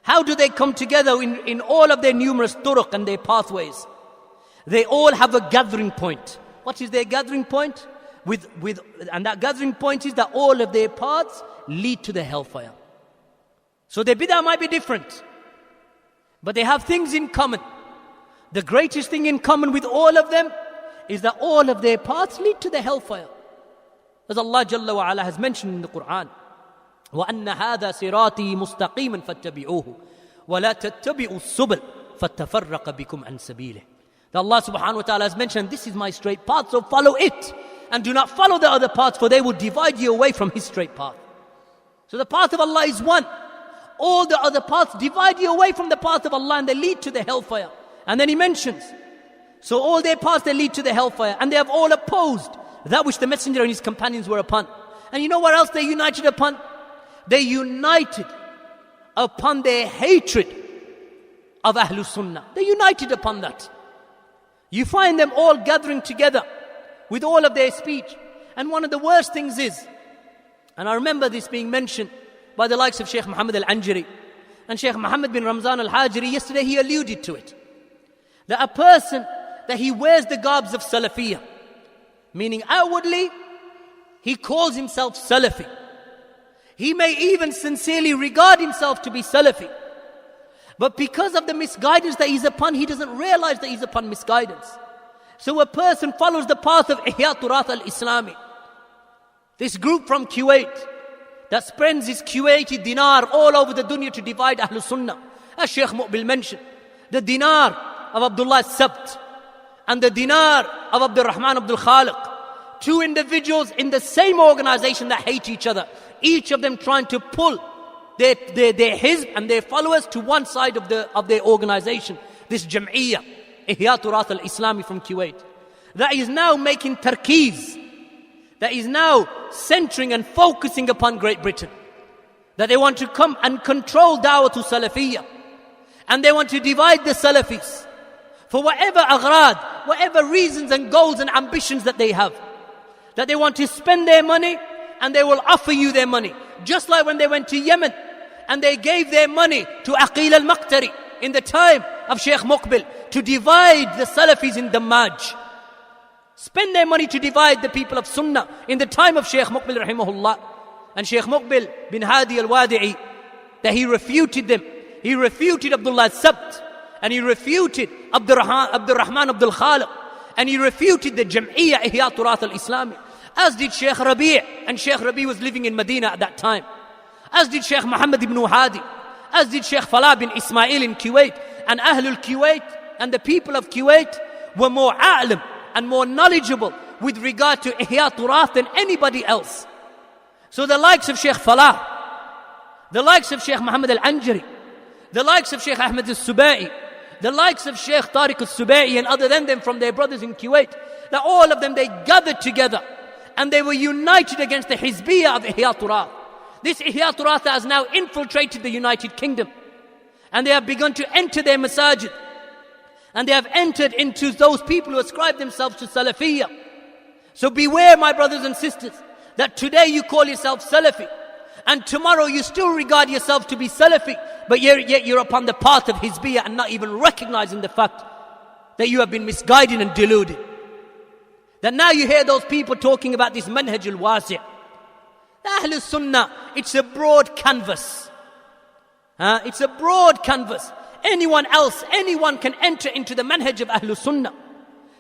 How do they come together in all of their numerous turuq and their pathways? They all have a gathering point. What is their gathering point? And that gathering point is that all of their paths lead to the hellfire. So their bid'ah might be different, but they have things in common. The greatest thing in common with all of them is that all of their paths lead to the hellfire. As Allah Jalla wa Ala has mentioned in the Quran, وَأَنَّ هَذَا صِرَاطِي مُسْتَقِيمًا فَاتَّبِعُوهُ وَلَا تَتَّبِعُوا السُّبُلَ فَاتَّفَرَّقَ بِكُمْ عَنْ سَبِيلِهِ. That Allah subhanahu wa ta'ala has mentioned, this is my straight path, so follow it. And do not follow the other paths, for they will divide you away from His straight path. So the path of Allah is one. All the other paths divide you away from the path of Allah and they lead to the hellfire. And then He mentions, so all their paths, they lead to the hellfire. And they have all opposed that which the Messenger and his companions were upon. And you know what else they united upon? They united upon their hatred of Ahlus Sunnah. They united upon that. You find them all gathering together with all of their speech. And one of the worst things is And I remember this being mentioned by the likes of Shaykh Muhammad al-Anjari. And Shaykh Muhammad bin Ramzan al-Hajri, yesterday he alluded to it. That a person, that he wears the garbs of Salafiyya, meaning outwardly, he calls himself Salafi. He may even sincerely regard himself to be Salafi. But because of the misguidance that he's upon, he doesn't realize that he's upon misguidance. So a person follows the path of Ihya Turath al-Islami. This group from Kuwait that spends his Kuwaiti dinar all over the dunya to divide Ahlul Sunnah. As Shaykh Muqbil mentioned, the dinar of Abdullah Sabt and the dinar of Abdul Rahman Abdul Khaliq. Two individuals in the same organization that hate each other. Each of them trying to pull their hizb and their followers to one side of their organization. This Jam'iyyah, Ihya Turath al-Islami from Kuwait. That is now making tarkeez. That is now centering and focusing upon Great Britain. That they want to come and control Dawah to Salafiyya. And they want to divide the Salafis. For whatever aghrad, whatever reasons and goals and ambitions that they have. That they want to spend their money and they will offer you their money. Just like when they went to Yemen and they gave their money to Aqil al-Maqtari in the time of Shaykh Muqbil to divide the Salafis in Dammaj. Spend their money to divide the people of Sunnah in the time of Shaykh Muqbil rahimahullah. And Shaykh Muqbil bin Hadi Al-Wadi'i, that he refuted them. He refuted Abdullah Sabt and he refuted Abdul Rahman Abdul Khaliq and he refuted the Jam'iyyah Ihya Turath al-Islami. As did Shaykh Rabi', and Shaykh Rabi' was living in Medina at that time. As did Shaykh Muhammad ibn Hadi. As did Shaykh Falah bin Ismail in Kuwait. And Ahlul Kuwait and the people of Kuwait were more a'lam and more knowledgeable with regard to Ihya Turath than anybody else. So the likes of Shaykh Falah, the likes of Shaykh Muhammad al-Anjari, the likes of Shaykh Ahmed al-Subai, the likes of Shaykh Tariq al-Subai and other than them from their brothers in Kuwait, that all of them, they gathered together and they were united against the Hizbiyah of Ihya Turath. This Ihya Turath has now infiltrated the United Kingdom. And they have begun to enter their masajid. And they have entered into those people who ascribe themselves to Salafiyya. So beware, my brothers and sisters, that today you call yourself Salafi. And tomorrow you still regard yourself to be Salafi. But yet you're upon the path of Hizbiyya and not even recognizing the fact that you have been misguided and deluded. That now you hear those people talking about this manhaj al-wasi'. The Ahlul Sunnah, it's a broad canvas. It's a broad canvas. Anyone can enter into the manhaj of Ahlul Sunnah.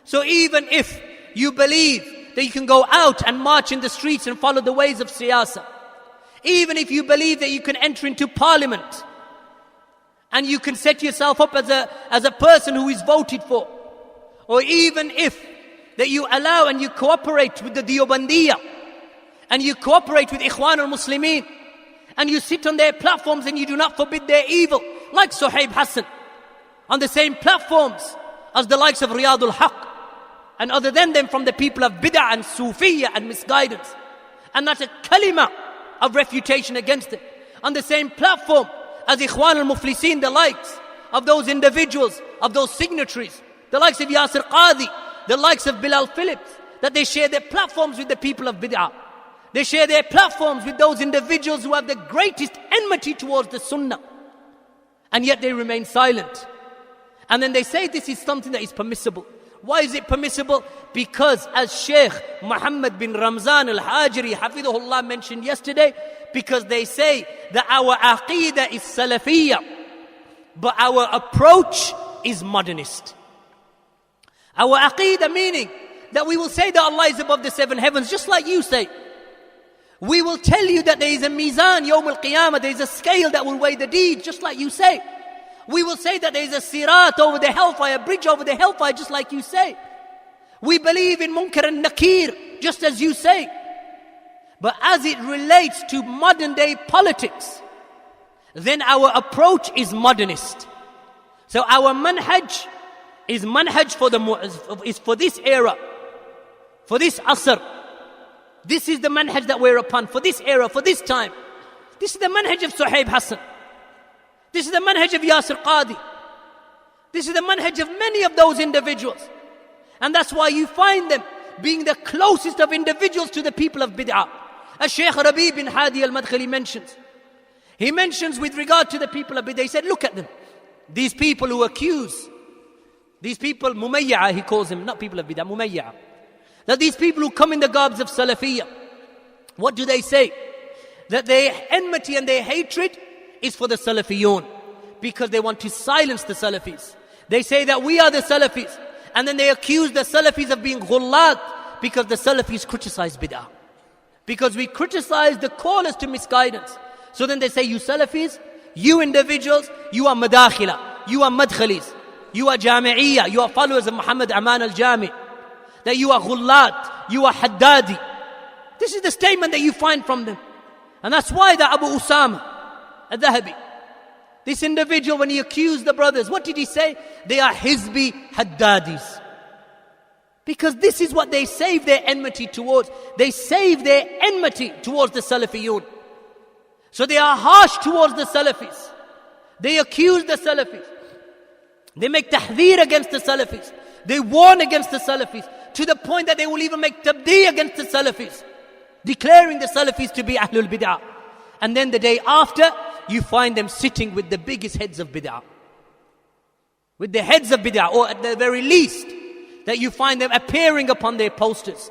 So even if you believe that you can go out and march in the streets and follow the ways of siyasa, even if you believe that you can enter into parliament and you can set yourself up as a person who is voted for, or even if that you allow and you cooperate with the Diyobandiyya and you cooperate with Ikhwan al-Muslimin and you sit on their platforms and you do not forbid their evil, like Suhaib Hassan, on the same platforms as the likes of Riyadul Haq and other than them from the people of bid'ah and Sufiyya and misguidance, and not a kalima of refutation against them, on the same platform as Ikhwan al-Muflisin, the likes of those individuals, of those signatories, the likes of Yasir Qadi, the likes of Bilal Phillips, that they share their platforms with the people of bid'ah. They share their platforms with those individuals who have the greatest enmity towards the Sunnah. And yet they remain silent. And then they say this is something that is permissible. Why is it permissible? Because as Shaykh Muhammad bin Ramzan al-Hajri Hafidhullah mentioned yesterday, because they say that our aqeedah is Salafiyya, but our approach is modernist. Our aqeedah meaning that we will say that Allah is above the seven heavens, just like you say. We will tell you that there is a mizan, Yaumal Qiyyamah, there is a scale that will weigh the deeds, just like you say. We will say that there is a sirat over the hellfire, a bridge over the hellfire, just like you say. We believe in munkar and nakir, just as you say. But as it relates to modern day politics, then our approach is modernist. So our manhaj is manhaj for this era, for this asr. This is the manhaj that we're upon, for this era, for this time. This is the manhaj of Suhaib Hassan. This is the manhaj of Yasir Qadi. This is the manhaj of many of those individuals. And that's why you find them being the closest of individuals to the people of bid'ah. As Shaykh Rabi bin Hadi Al-Madkhali mentions. He mentions with regard to the people of bid'ah, he said, look at them. These people who accuse, these people, mumayya'a he calls them, not people of bid'ah, mumayya'a. That these people who come in the garbs of Salafiyya, what do they say? That their enmity and their hatred is for the Salafiyun, because they want to silence the Salafis. They say that we are the Salafis, and then they accuse the Salafis of being ghullat, because the Salafis criticize bid'ah. Because we criticize the callers to misguidance. So then they say, you Salafis, you individuals, you are madakhila, you are madkhalis, you are jami'iyya, you are followers of Muhammad Aman al-Jami, that you are ghullat, you are haddadi. This is the statement that you find from them. And that's why the Abu Usama al-Dhahabi, this individual, when he accused the brothers, what did he say? They are hizbi haddadis. Because this is what they save their enmity towards. They save their enmity towards the Salafiyun. So they are harsh towards the Salafis. They accuse the Salafis. They make tahdheer against the Salafis. They warn against the Salafis, to the point that they will even make tabdi against the Salafis, declaring the Salafis to be Ahlul Bid'ah. And then the day after, you find them sitting with the biggest heads of Bid'ah. With the heads of Bid'ah, or at the very least, that you find them appearing upon their posters.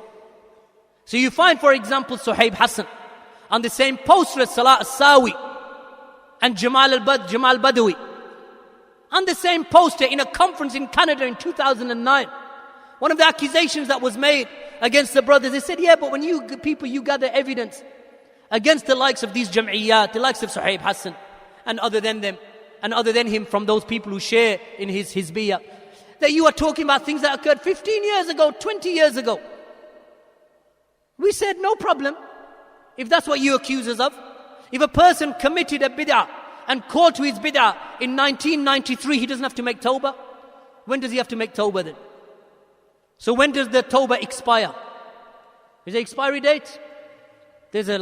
So you find, for example, Suhaib Hassan on the same poster as Salah As-Sawi and Jamal Badawi. On the same poster in a conference in Canada in 2009. One of the accusations that was made against the brothers, they said, yeah, but when you people, you gather evidence against the likes of these jam'iyyat, the likes of Suhaib Hassan, and other than them, and other than him, from those people who share in his hizbiyah, that you are talking about things that occurred 15 years ago, 20 years ago. We said, no problem, if that's what you accuse us of. If a person committed a bid'ah and called to his bid'ah in 1993, he doesn't have to make tawbah. When does he have to make tawbah then? So when does the tawbah expire? Is there an expiry date? There's this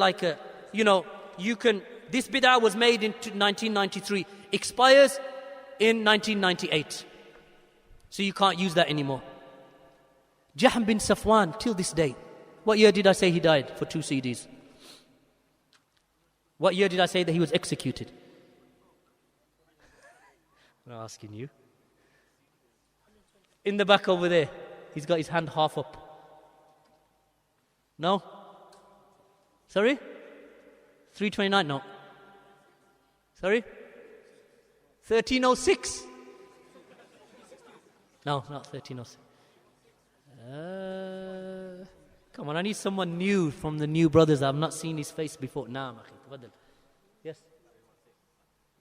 bid'ah was made in 1993, expires in 1998. So you can't use that anymore. Jahm bin Safwan, till this day. What year did I say he died for 2 CDs? What year did I say that he was executed? I'm not asking you. In the back over there, he's got his hand half up. No? Sorry? 329? No. Sorry? 1306? No, not 1306. Come on, I need someone new from the new brothers. I've not seen his face before. Naam, akhi. Tafaddal. Yes?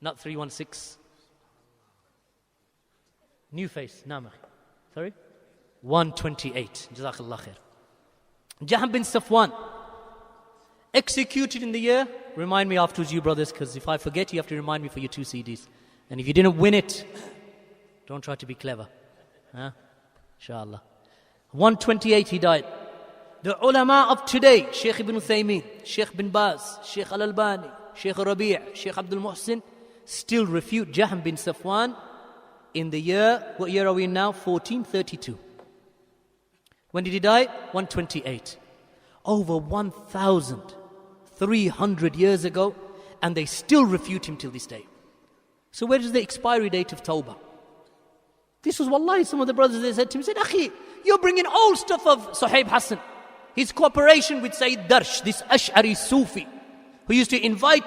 Not 316. New face. Naam, akhi. Sorry? 128. Jazakallah khair. Jahm bin Safwan, executed in the year. Remind me afterwards, you brothers, because if I forget, you have to remind me for your 2 CDs. And if you didn't win it, don't try to be clever. Huh? Inshallah. 128 he died. The ulama of today, Shaykh Ibn Uthaymeen, Shaykh bin Baz, Shaykh Al-Albani, Shaykh Rabi', Shaykh Abdul Muhsin, still refute Jahm bin Safwan in the year, what year are we in now? 1432. When did he die? 128. Over 1,300 years ago, and they still refute him till this day. So where is the expiry date of Tawbah? This was wallahi, some of the brothers, they said to me, said, Akhi, you're bringing old stuff of Suhaib Hassan. His cooperation with Sayyid Darsh, this Ash'ari Sufi, who used to invite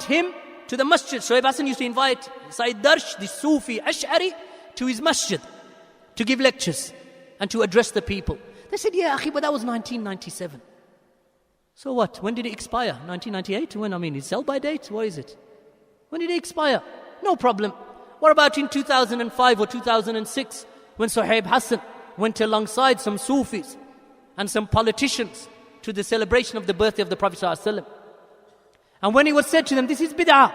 him to the masjid. Suhaib Hassan used to invite Sayyid Darsh, this Sufi Ash'ari, to his masjid to give lectures and to address the people. They said, yeah, Akhi, but that was 1997. So what? When did it expire? 1998? When? I mean, is sell by date? What is it? When did it expire? No problem. What about in 2005 or 2006 when Suhaib Hassan went alongside some Sufis and some politicians to the celebration of the birthday of the Prophet ﷺ? And when he was said to them, this is bid'ah,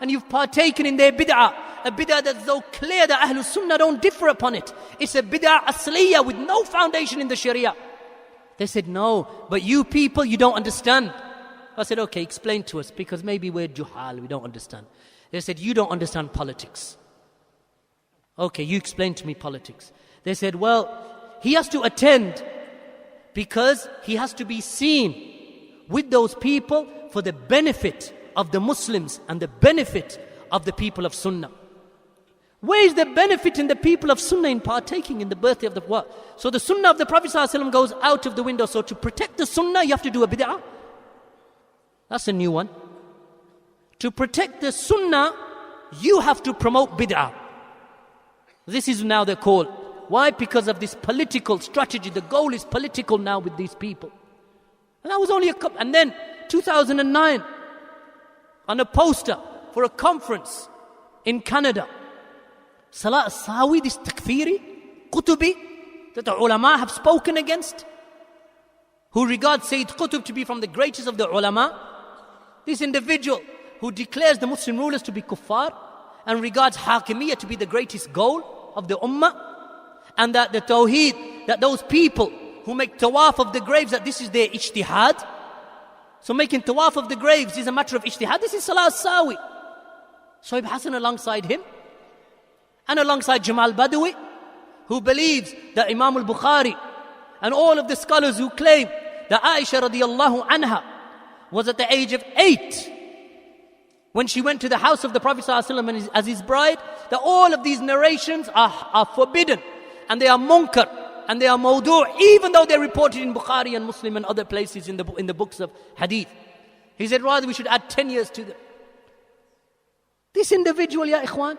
and you've partaken in their bid'ah, a bid'ah that's so clear that Ahlul Sunnah don't differ upon it. It's a bid'ah asliyah with no foundation in the Sharia. They said, no, but you people, you don't understand. I said, okay, explain to us, because maybe we're juhal, we don't understand. They said, you don't understand politics. Okay, you explain to me politics. They said, well, he has to attend because he has to be seen with those people for the benefit of the Muslims and the benefit of the people of Sunnah. Where is the benefit in the people of Sunnah in partaking in the birthday of the what? So the Sunnah of the Prophet ﷺ goes out of the window. So to protect the Sunnah, you have to do a bid'ah. That's a new one. To protect the Sunnah, you have to promote bid'ah. This is now the call. Why? Because of this political strategy. The goal is political now with these people. And that was only a couple. And then 2009, on a poster for a conference in Canada, Salah Sawi, this takfiri, Qutubi, that the ulama have spoken against, who regard Sayyid Qutb to be from the greatest of the ulama, this individual who declares the Muslim rulers to be kuffar and regards Hakimiyyah to be the greatest goal of the Ummah, and that the Tawheed, that those people who make tawaf of the graves, that this is their ijtihad. So making tawaf of the graves is a matter of ijtihad. This is Salah Sawi. Shoaib Hassan alongside him, and alongside Jamal Badawi, who believes that Imam al-Bukhari and all of the scholars who claim that Aisha radiallahu anha was at the age of 8 when she went to the house of the Prophet ﷺ as his bride, that all of these narrations are forbidden and they are munkar and they are mawdu', even though they're reported in Bukhari and Muslim and other places in the books of hadith. He said rather we should add 10 years to them. This individual, ya ikhwan,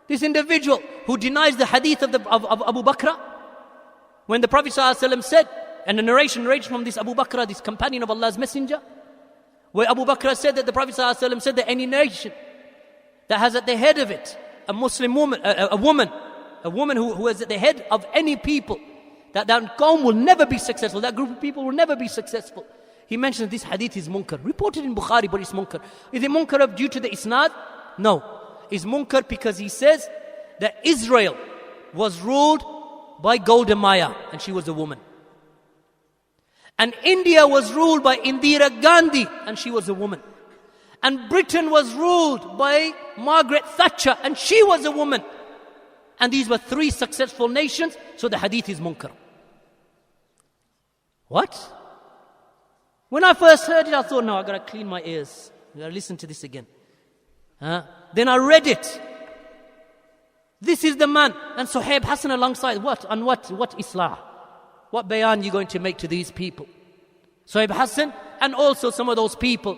this individual who denies the hadith of Abu Bakr, when the Prophet ﷺ said, and the narration from this Abu Bakr, this companion of Allah's Messenger, where Abu Bakr said that the Prophet ﷺ said that any nation that has at the head of it a Muslim woman, a woman who is at the head of any people, that qawm will never be successful, that group of people will never be successful. He mentions this hadith is munkar, reported in Bukhari, but it's munkar. Is it munkar due to the isnad? No. It's munkar because he says that Israel was ruled by Golda Meir, and she was a woman. And India was ruled by Indira Gandhi, and she was a woman. And Britain was ruled by Margaret Thatcher, and she was a woman. And these were 3 successful nations, so the hadith is munkar. What? When I first heard it, I thought, no, I got to clean my ears. I got to listen to this again. Then I read it. This is the man. And Shoaib Hassan alongside what? On what islah? What bayan you going to make to these people? Shoaib Hassan and also some of those people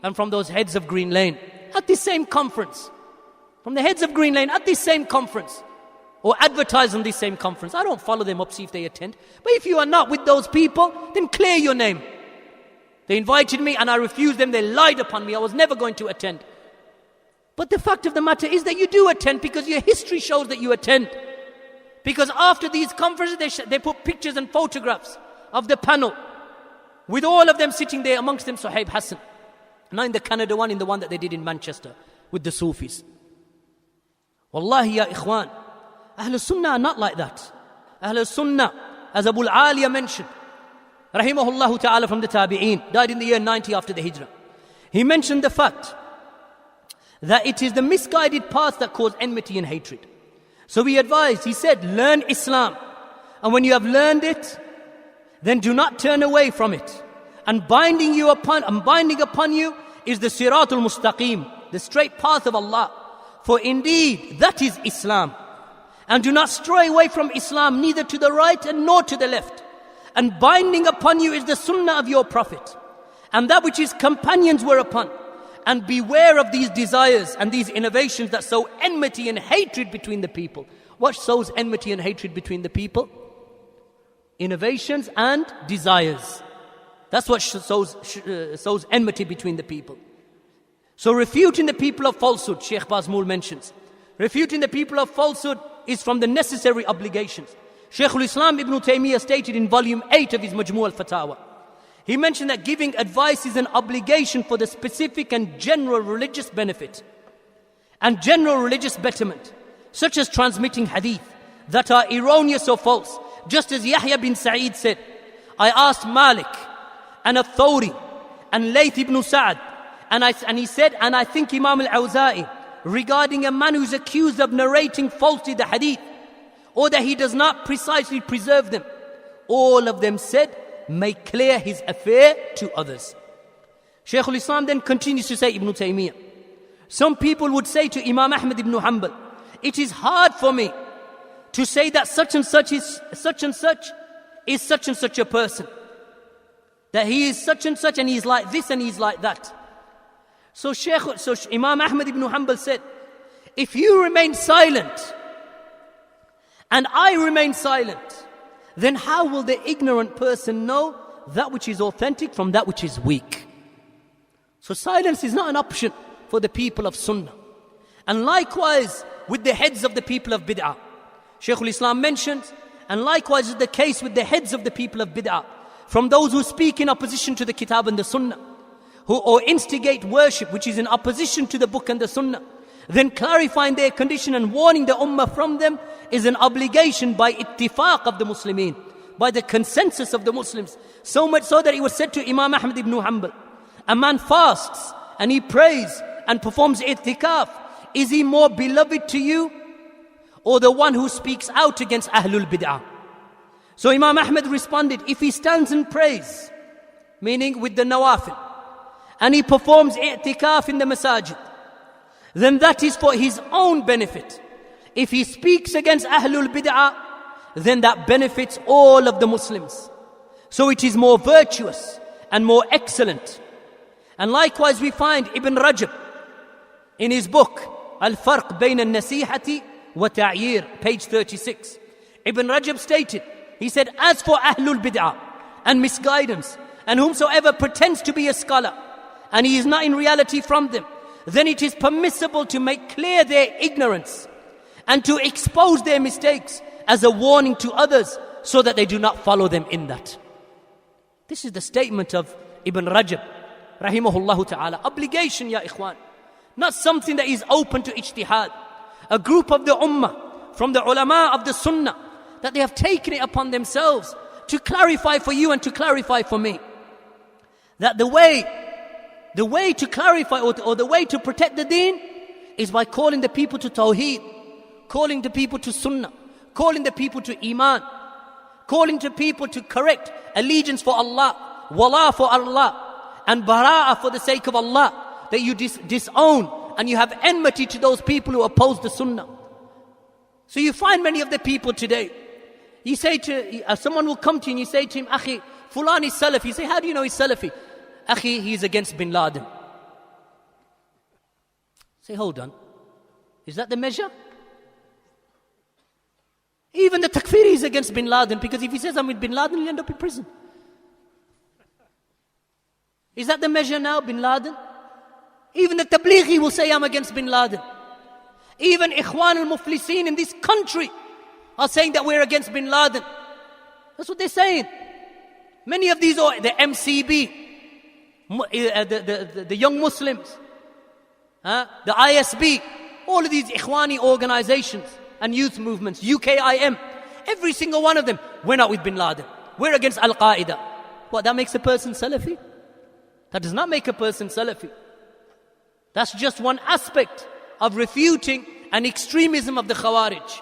and from those heads of Green Lane at the same conference. From the heads of Green Lane at the same conference. Or advertise on this same conference. I don't follow them up, see if they attend. But if you are not with those people, then clear your name. They invited me and I refused them. They lied upon me. I was never going to attend. But the fact of the matter is that you do attend because your history shows that you attend. Because after these conferences, they put pictures and photographs of the panel with all of them sitting there, amongst them Shoaib Hassan. Not in the Canada one, in the one that they did in Manchester with the Sufis. Wallahi ya ikhwan, Ahlul Sunnah are not like that. Ahlul Sunnah, as Abu al-Aliya mentioned, rahimahullah ta'ala, from the Tabi'een, died in the year 90 after the Hijrah. He mentioned the fact that it is the misguided paths that cause enmity and hatred. So he advised, he said, learn Islam. And when you have learned it, then do not turn away from it. And binding upon you is the Siratul Mustaqim, the straight path of Allah. For indeed, that is Islam. And do not stray away from Islam, neither to the right and nor to the left. And binding upon you is the Sunnah of your Prophet, and that which his companions were upon. And beware of these desires and these innovations that sow enmity and hatred between the people. What sows enmity and hatred between the people? Innovations and desires. That's what sows enmity between the people. So refuting the people of falsehood, Shaykh Bazmul mentions. Refuting the people of falsehood is from the necessary obligations. Shaykh al-Islam Ibn Taymiyyah stated in volume 8 of his Majmu' al-Fatawa. He mentioned that giving advice is an obligation for the specific and general religious benefit and general religious betterment, such as transmitting hadith that are erroneous or false. Just as Yahya bin Sa'id said, I asked Malik and Al-Thawri and Layth ibn Sa'ad, and he said, and I think Imam Al-Awza'i, regarding a man who's accused of narrating falsely the hadith, or that he does not precisely preserve them. All of them said, make clear his affair to others. Shaykh al-Islam then continues to say, Ibn Taymiyyah, some people would say to Imam Ahmad ibn Hanbal, it is hard for me to say that such and such is such and such is such and such a person. That he is such and such and he's like this and he's like that. So Imam Ahmad ibn Hanbal said, if you remain silent and I remain silent, then how will the ignorant person know that which is authentic from that which is weak? So silence is not an option for the people of Sunnah. And likewise with the heads of the people of Bid'ah. Shaykh al-Islam mentions, and likewise is the case with the heads of the people of Bid'ah, from those who speak in opposition to the Kitab and the Sunnah, or instigate worship which is in opposition to the book and the Sunnah, then clarifying their condition and warning the Ummah from them is an obligation by ittifaq of the Muslimin, by the consensus of the Muslims. So much so that it was said to Imam Ahmad ibn Hanbal, a man fasts and he prays and performs i'tikaf, is he more beloved to you or the one who speaks out against Ahlul Bid'ah? So Imam Ahmad responded, if he stands and prays, meaning with the nawafil, and he performs i'tikaf in the masajid, then that is for his own benefit. If he speaks against Ahlul Bid'ah, then that benefits all of the Muslims. So it is more virtuous and more excellent. And likewise we find Ibn Rajab in his book Al-Farq Bayn al-Nasihati wa Ta'yir, page 36. Ibn Rajab stated, he said, as for Ahlul Bid'ah and misguidance, and whomsoever pretends to be a scholar, and he is not in reality from them, then it is permissible to make clear their ignorance and to expose their mistakes as a warning to others so that they do not follow them in that. This is the statement of Ibn Rajab, rahimahullah ta'ala. Obligation, ya ikhwan. Not something that is open to ijtihad. A group of the Ummah, from the ulama of the Sunnah, that they have taken it upon themselves to clarify for you and to clarify for me. That the way to clarify or the way to protect the deen is by calling the people to Tawheed, calling the people to Sunnah, calling the people to Iman, calling the people to correct allegiance for Allah, wala for Allah, and bara'ah for the sake of Allah, that you disown and you have enmity to those people who oppose the Sunnah. So you find many of the people today, you say to, someone will come to you and you say to him, Akhi, Fulan is Salafi. You say, how do you know he's Salafi? Akhi, he's against bin Laden. Say, hold on. Is that the measure? Even the Takfiri is against bin Laden, because if he says I'm with bin Laden, he'll end up in prison. Is that the measure now, bin Laden? Even the Tablighi will say I'm against bin Laden. Even Ikhwan al-Muflisin in this country are saying that we're against bin Laden. That's what they're saying. Many of these are the MCB, the young Muslims, the ISB, all of these Ikhwani organizations and youth movements, UKIM, every single one of them, we're not with bin Laden. We're against Al-Qaeda. What, that makes a person Salafi? That does not make a person Salafi. That's just one aspect of refuting an extremism of the Khawarij.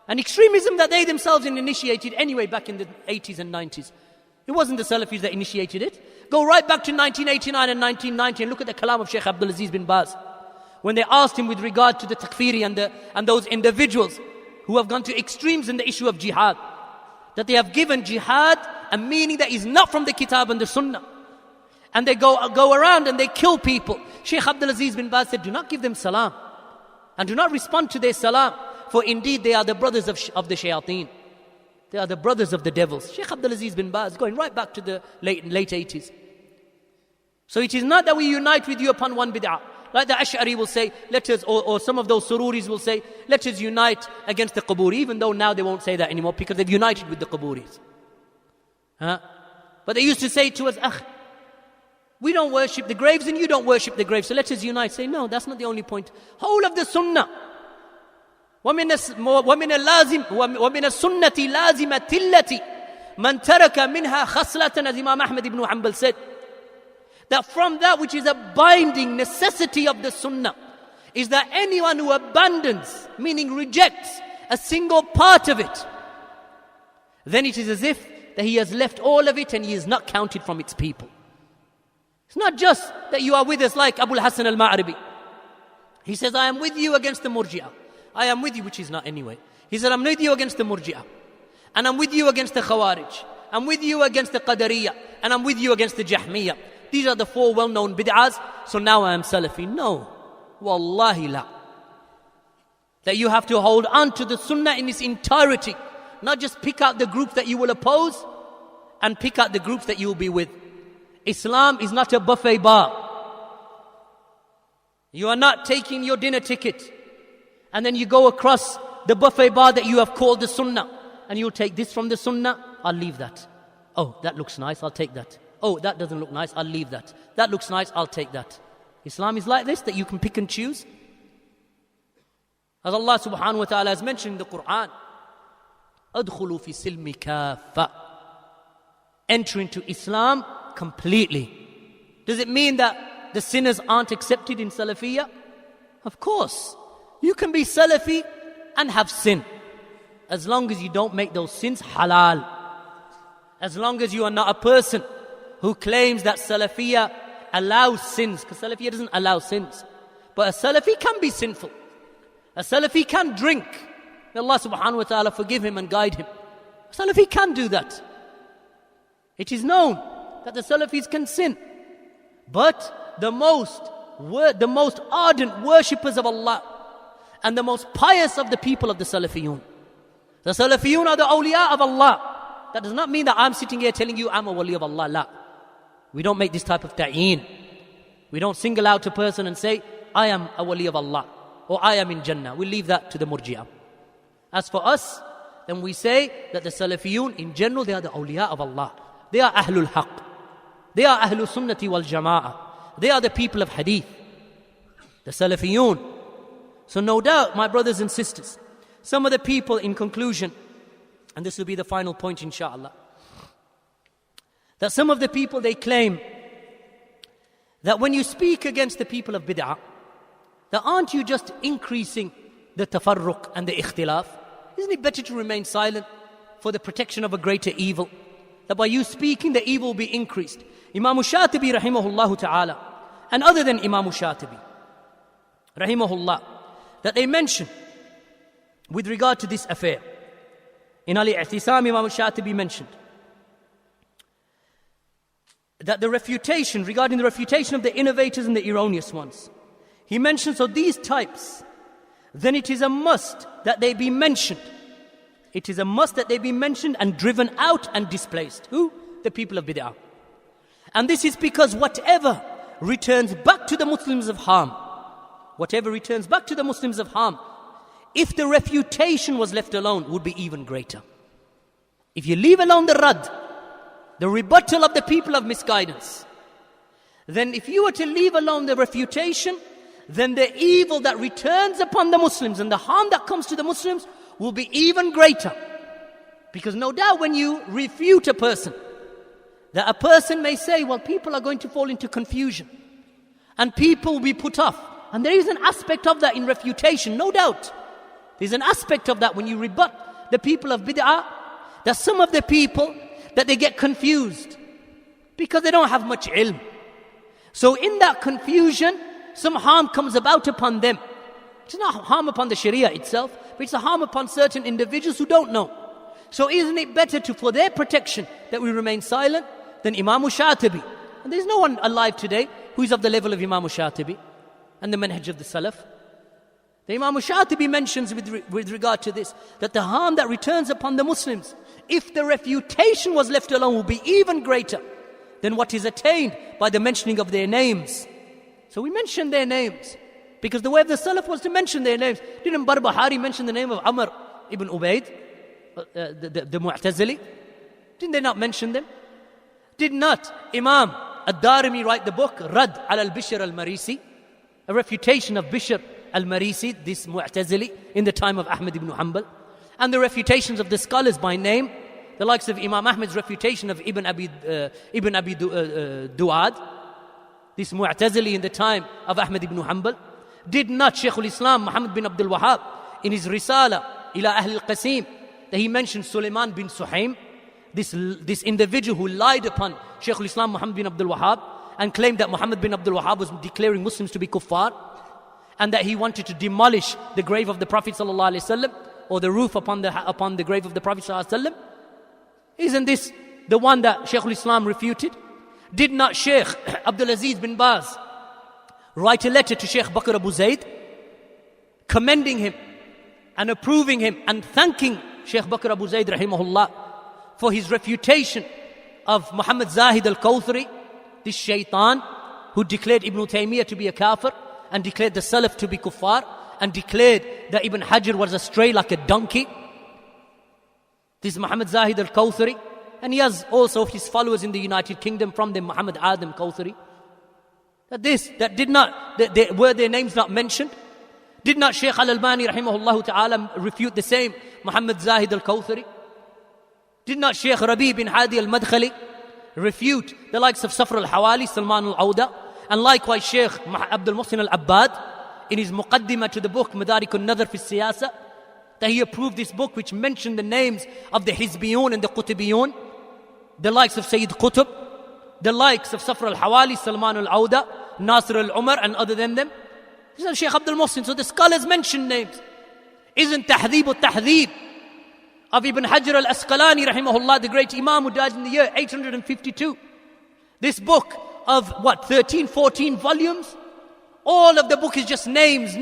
An extremism that they themselves initiated anyway back in the 80s and 90s. It wasn't the Salafis that initiated it. Go right back to 1989 and 1990 and look at the kalam of Shaykh Abdul-Aziz bin Baz. When they asked him with regard to the Takfiri and those individuals who have gone to extremes in the issue of jihad, that they have given jihad a meaning that is not from the Kitab and the Sunnah. And they go around and they kill people. Shaykh Abdul-Aziz bin Baz said, do not give them salam. And do not respond to their salam. For indeed they are the brothers of the shayateen. They are the brothers of the devils. Shaykh Abdul-Aziz bin Baz, going right back to the late 80s. So it is not that we unite with you upon one bid'ah. Like the Ash'ari will say, let us, or some of those Sururis will say, let us unite against the Quburi, even though now they won't say that anymore because they've united with the Quburis. But they used to say to us, we don't worship the graves and you don't worship the graves, so let us unite. Say, no, that's not the only point. Whole of the Sunnah. وَمِنَ السُنَّةِ لَازِمَةِ الَّتِي مَنْ تَرَكَ مِنْهَا خَصْلَةً, as Imam Ahmad ibn Hanbal said, that from that which is a binding necessity of the Sunnah is that anyone who abandons, meaning rejects, a single part of it, then it is as if that he has left all of it and he is not counted from its people. It's not just that you are with us like Abu al-Hasan al-Ma'ribi. He says, I am with you against the Murji'ah. I am with you, which is not anyway. He said, I'm with you against the Murji'ah. And I'm with you against the Khawarij. I'm with you against the Qadariyah. And I'm with you against the Jahmiyyah. These are the 4 well-known bid'ahs. So now I am Salafi. No. Wallahi la. That you have to hold on to the Sunnah in its entirety. Not just pick out the group that you will oppose and pick out the groups that you will be with. Islam is not a buffet bar. You are not taking your dinner ticket and then you go across the buffet bar that you have called the Sunnah and you'll take this from the Sunnah, I'll leave that. Oh, that looks nice, I'll take that. Oh, that doesn't look nice, I'll leave that. That looks nice, I'll take that. Islam is like this, that you can pick and choose. As Allah subhanahu wa ta'ala has mentioned in the Quran, أَدْخُلُوا فِي سِلْمِ كَافَّةً. Enter into Islam completely. Does it mean that the sinners aren't accepted in Salafiyya? Of course. You can be Salafi and have sin, as long as you don't make those sins halal. As long as you are not a person who claims that Salafiyya allows sins, because Salafiyya doesn't allow sins. But a Salafi can be sinful. A Salafi can drink. May Allah subhanahu wa ta'ala forgive him and guide him. A Salafi can do that. It is known that the Salafis can sin. But the most ardent worshippers of Allah and the most pious of the people of the Salafiyun. The Salafiyun are the awliya of Allah. That does not mean that I'm sitting here telling you I'm a wali of Allah. La. We don't make this type of ta'een. We don't single out a person and say, I am a wali of Allah or I am in Jannah. We leave that to the Murji'ah. As for us, then we say that the Salafiyun in general, they are the awliya of Allah. They are Ahlul Haqq. They are Ahlul Sunnati wal Jama'ah. They are the people of Hadith. The Salafiyun. So no doubt, my brothers and sisters, some of the people in conclusion, and this will be the final point inshallah, that some of the people they claim that when you speak against the people of bid'ah, that aren't you just increasing the tafarruq and the ikhtilaf? Isn't it better to remain silent for the protection of a greater evil? That by you speaking, the evil will be increased. Imam Shatibi rahimahullah ta'ala, and other than Imam Shatibi rahimahullah, that they mention with regard to this affair. In Al-I'tisam, Imam Shatibi mentioned that the refutation, regarding the refutation of the innovators and the erroneous ones, he mentions of these types, then it is a must that they be mentioned. It is a must that they be mentioned and driven out and displaced. Who? The people of bid'ah. And this is because whatever returns back to the Muslims of harm, whatever returns back to the Muslims of harm, if the refutation was left alone, would be even greater. If you leave alone the rad, the rebuttal of the people of misguidance, then if you were to leave alone the refutation, then the evil that returns upon the Muslims and the harm that comes to the Muslims will be even greater. Because no doubt when you refute a person, that a person may say, well, people are going to fall into confusion and people will be put off. And there is an aspect of that in refutation, no doubt. There's an aspect of that when you rebut the people of bid'ah, that some of the people, that they get confused because they don't have much ilm. So in that confusion, some harm comes about upon them. It's not harm upon the Sharia itself, but it's a harm upon certain individuals who don't know. So isn't it better for their protection that we remain silent than Imam Shatibi? And there's no one alive today who is of the level of Imam Shatibi and the manhaj of the Salaf. The Imam Shatibi mentions with regard to this, that the harm that returns upon the Muslims, if the refutation was left alone, will be even greater than what is attained by the mentioning of their names. So we mention their names, because the way of the Salaf was to mention their names. Didn't Barbahari mention the name of Amr ibn Ubaid, the Mu'tazili? Didn't they not mention them? Did not Imam Ad-Darimi write the book, Rad al-Bishr al-Marisi, a refutation of Bishr al-Marisi, this Mu'tazili, in the time of Ahmad ibn Hanbal? And the refutations of the scholars by name, the likes of Imam Ahmad's refutation of Ibn Abi Duad, this Mu'tazili in the time of Ahmad ibn Hanbal. Did not Shaykh al-Islam Muhammad bin Abdul-Wahid in his Risala ila Ahl al-Qasim, that he mentioned Sulaiman bin Suhaim, this individual who lied upon Shaykh al-Islam Muhammad bin Abdul-Wahid, and claimed that Muhammad bin Abdul-Wahid was declaring Muslims to be kuffar, and that he wanted to demolish the grave of the Prophet ﷺ, or the roof upon the grave of the Prophet ﷺ. Isn't this the one that Shaykh al-Islam refuted? Did not Shaykh Abdul-Aziz bin Baz write a letter to Shaykh Bakr Abu Zayd, commending him and approving him and thanking Shaykh Bakr Abu Zayd rahimahullah for his refutation of Muhammad Zahid al-Kawthari, this shaitan who declared Ibn Taymiyyah to be a kafir and declared the Salaf to be kuffar and declared that Ibn Hajar was astray like a donkey. This is Muhammad Zahid al-Kawthari, and he has also his followers in the United Kingdom, from them Muhammad Adam Kawthari. Were their names not mentioned? Did not Shaykh Al-Albani rahimahullah ta'ala refute the same Muhammad Zahid al-Kawthari? Did not Shaykh Rabi bin Hadi al-Madkhali refute the likes of Safr al-Hawali, Salman al-Awda, and likewise Shaykh Abdul Muhsin al-Abbad in his muqaddimah to the book Madarik al-Nadhr fi al-Siyasa, that he approved this book which mentioned the names of the Hizbiyun and the Qutbiyun, the likes of Sayyid Qutb, the likes of Safr al-Hawali, Salman al-Awda, Nasir al-Umar, and other than them. This is Shaykh Abdul Muhsin. So the scholars mention names. Isn't Tahdhib al-Tahdhib of Ibn Hajar al-Asqalani rahimahullah, the great Imam who died in the year 852. This book of 13, 14 volumes, all of the book is just names.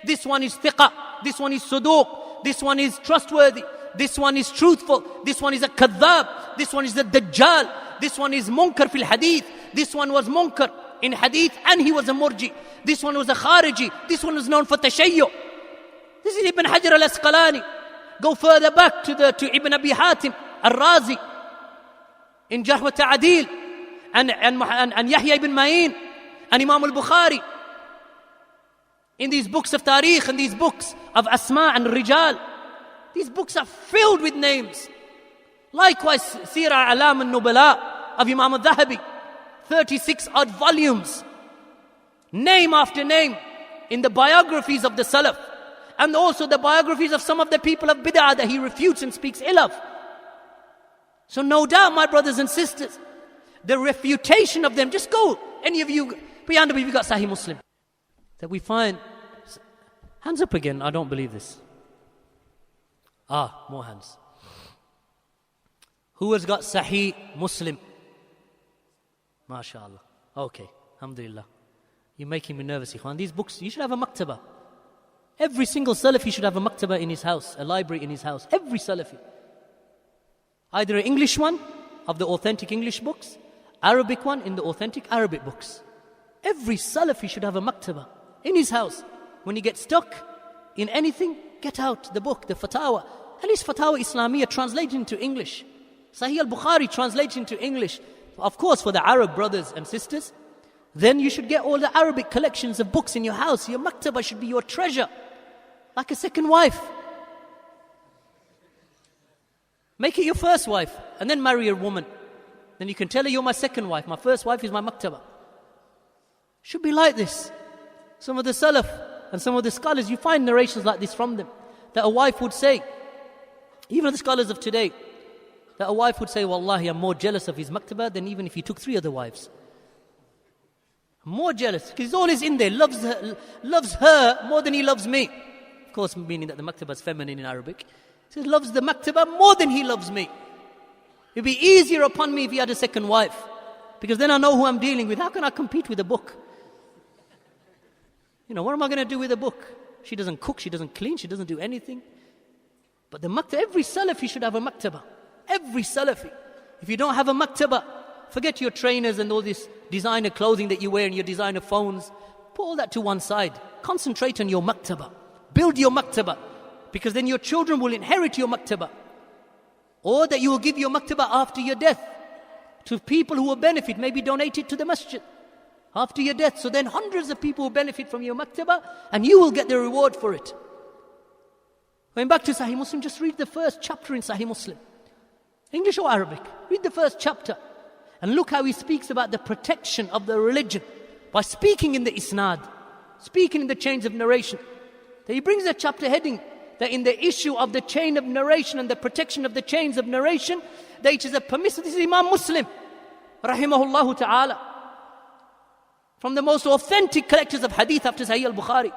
This one is thiqa, this one is suduq, this one is trustworthy, this one is truthful, this one is a kadhab, this one is a dajjal, this one is munkar fil hadith, this one was munkar in hadith and he was a murji, this one was a khariji, this one was known for tashayyu. This is Ibn Hajar al-Asqalani. Go further back to Ibn Abi Hatim al-Razi in Jarh wa Ta'adil, and Yahya ibn Ma'in and Imam al-Bukhari in these books of Tariq and these books of Asma and Rijal. These books are filled with names. Likewise, Sirah Alam al-Nubala of Imam al-Dhahabi, 36 odd volumes, name after name in the biographies of the Salaf, and also the biographies of some of the people of bid'ah that he refutes and speaks ill of. So no doubt, my brothers and sisters, the refutation of them, just go, any of you, beyond you've got Sahih Muslim, that we find, hands up again, I don't believe this. More hands. Who has got Sahih Muslim? MashaAllah. Okay, alhamdulillah. You're making me nervous, Ikhwan. These books, you should have a maktaba. Every single Salafi should have a maktaba in his house, a library in his house. Every Salafi. Either an English one of the authentic English books, Arabic one in the authentic Arabic books. Every Salafi should have a maktaba in his house. When you get stuck in anything, get out the book, the Fatawa. At least Fatawa Islamiyya translated into English. Sahih al-Bukhari translated into English. Of course, for the Arab brothers and sisters. Then you should get all the Arabic collections of books in your house. Your maktaba should be your treasure. Like a second wife. Make it your first wife and then marry a woman. Then you can tell her, you're my second wife. My first wife is my maktaba. Should be like this. Some of the Salaf and some of the scholars, you find narrations like this from them. That a wife would say, even the scholars of today, that a wife would say, Wallahi, I'm more jealous of his maktaba than even if he took 3 other wives. I'm more jealous, because he's always in there, loves her more than he loves me. Of course, meaning that the maktaba is feminine in Arabic. He says, loves the maktaba more than he loves me. It'd be easier upon me if he had a second wife, because then I know who I'm dealing with. How can I compete with a book? What am I going to do with a book? She doesn't cook, she doesn't clean, she doesn't do anything. But the maktaba, every Salafi should have a maktaba. Every Salafi. If you don't have a maktaba, forget your trainers and all this designer clothing that you wear and your designer phones. Put all that to one side. Concentrate on your maktaba. Build your maktaba. Because then your children will inherit your maktaba. Or that you will give your maktaba after your death to people who will benefit. Maybe donate it to the masjid after your death. So then hundreds of people will benefit from your maktaba and you will get the reward for it. Going back to Sahih Muslim, just read the first chapter in Sahih Muslim. English or Arabic. Read the first chapter. And look how he speaks about the protection of the religion by speaking in the isnad, speaking in the chains of narration. That he brings a chapter heading that in the issue of the chain of narration and the protection of the chains of narration, that it is a permissive. This is Imam Muslim, rahimahullah ta'ala. from the most authentic collectors of hadith after Sahih al-Bukhari.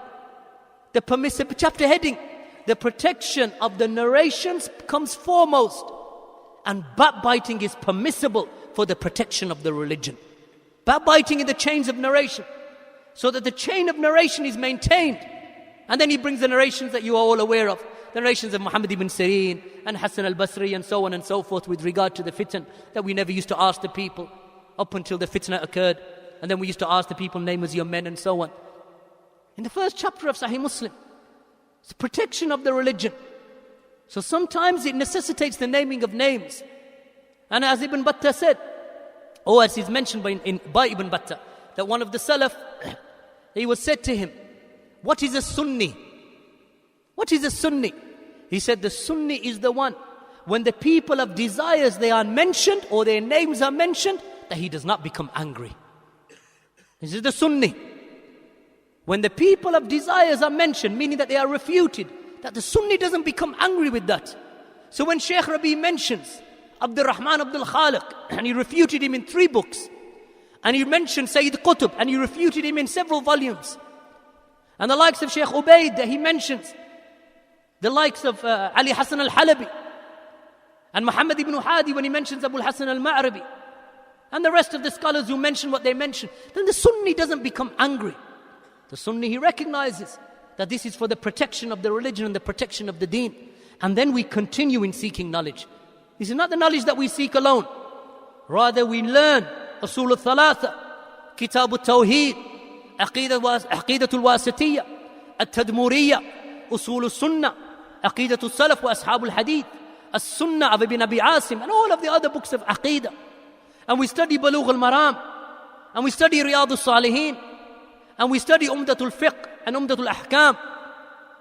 The permissive chapter heading, the protection of the narrations comes foremost. And backbiting is permissible for the protection of the religion. Backbiting in the chains of narration, so that the chain of narration is maintained. And then he brings the narrations that you are all aware of. The narrations of Muhammad ibn Sirin and Hassan al-Basri and so on and so forth with regard to the fitan, that we never used to ask the people up until the fitna occurred. And then we used to ask the people, name us your men and so on. In the first chapter of Sahih Muslim, it's the protection of the religion. So sometimes it necessitates the naming of names. And as Ibn Battah said, or as is mentioned by Ibn Battah, that one of the Salaf, he was said to him, what is a Sunni? What is a Sunni? He said, the Sunni is the one, when the people of desires, they are mentioned or their names are mentioned, that he does not become angry. This is the Sunni. When the people of desires are mentioned, meaning that they are refuted, that the Sunni doesn't become angry with that. So when Shaykh Rabi mentions Abdul-Rahman Abdul Khaliq, and he refuted him in 3 books, and he mentioned Sayyid Qutb, and he refuted him in several volumes, and the likes of Shaykh Ubaid, that he mentions, the likes of Ali Hassan al-Halabi, and Muhammad ibn Hadi when he mentions Abu al-Hasan al-Ma'rabi, and the rest of the scholars who mention what they mention, then the Sunni doesn't become angry. The Sunni, he recognizes that this is for the protection of the religion and the protection of the deen. And then we continue in seeking knowledge. This is not the knowledge that we seek alone. Rather, we learn Usul al-Thalatha, Kitab al-Tawheed, Aqidatul Wasitiyya, At-Tadmuriyya, Usul al-Sunnah, Aqidatul Salaf wa Ashab al-Hadith, As-Sunnah of Ibn Abi Asim, and all of the other books of Aqidah. And we study Bulugh al-Maram, and we study Riyadh al-Salihin, and we study Umdatul Fiqh and Umdatul Ahkam,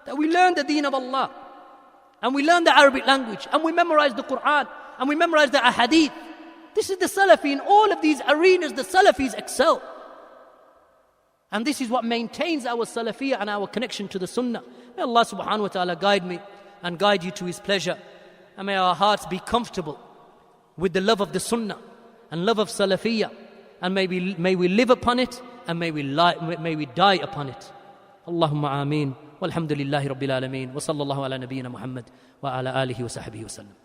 that we learn the deen of Allah, and we learn the Arabic language, and we memorize the Quran, and we memorize the Ahadith. This is the Salafi. In all of these arenas, the Salafis excel. And this is what maintains our Salafiyah and our connection to the Sunnah. May Allah subhanahu wa ta'ala guide me and guide you to His pleasure. And may our hearts be comfortable with the love of the Sunnah and love of Salafiyah. And may we live upon it, and may we die upon it. Allahumma ameen. Walhamdulillahi Rabbil Alameen. Wa sallallahu ala nabiyyina Muhammad wa ala alihi wa sahbihi wa sallam.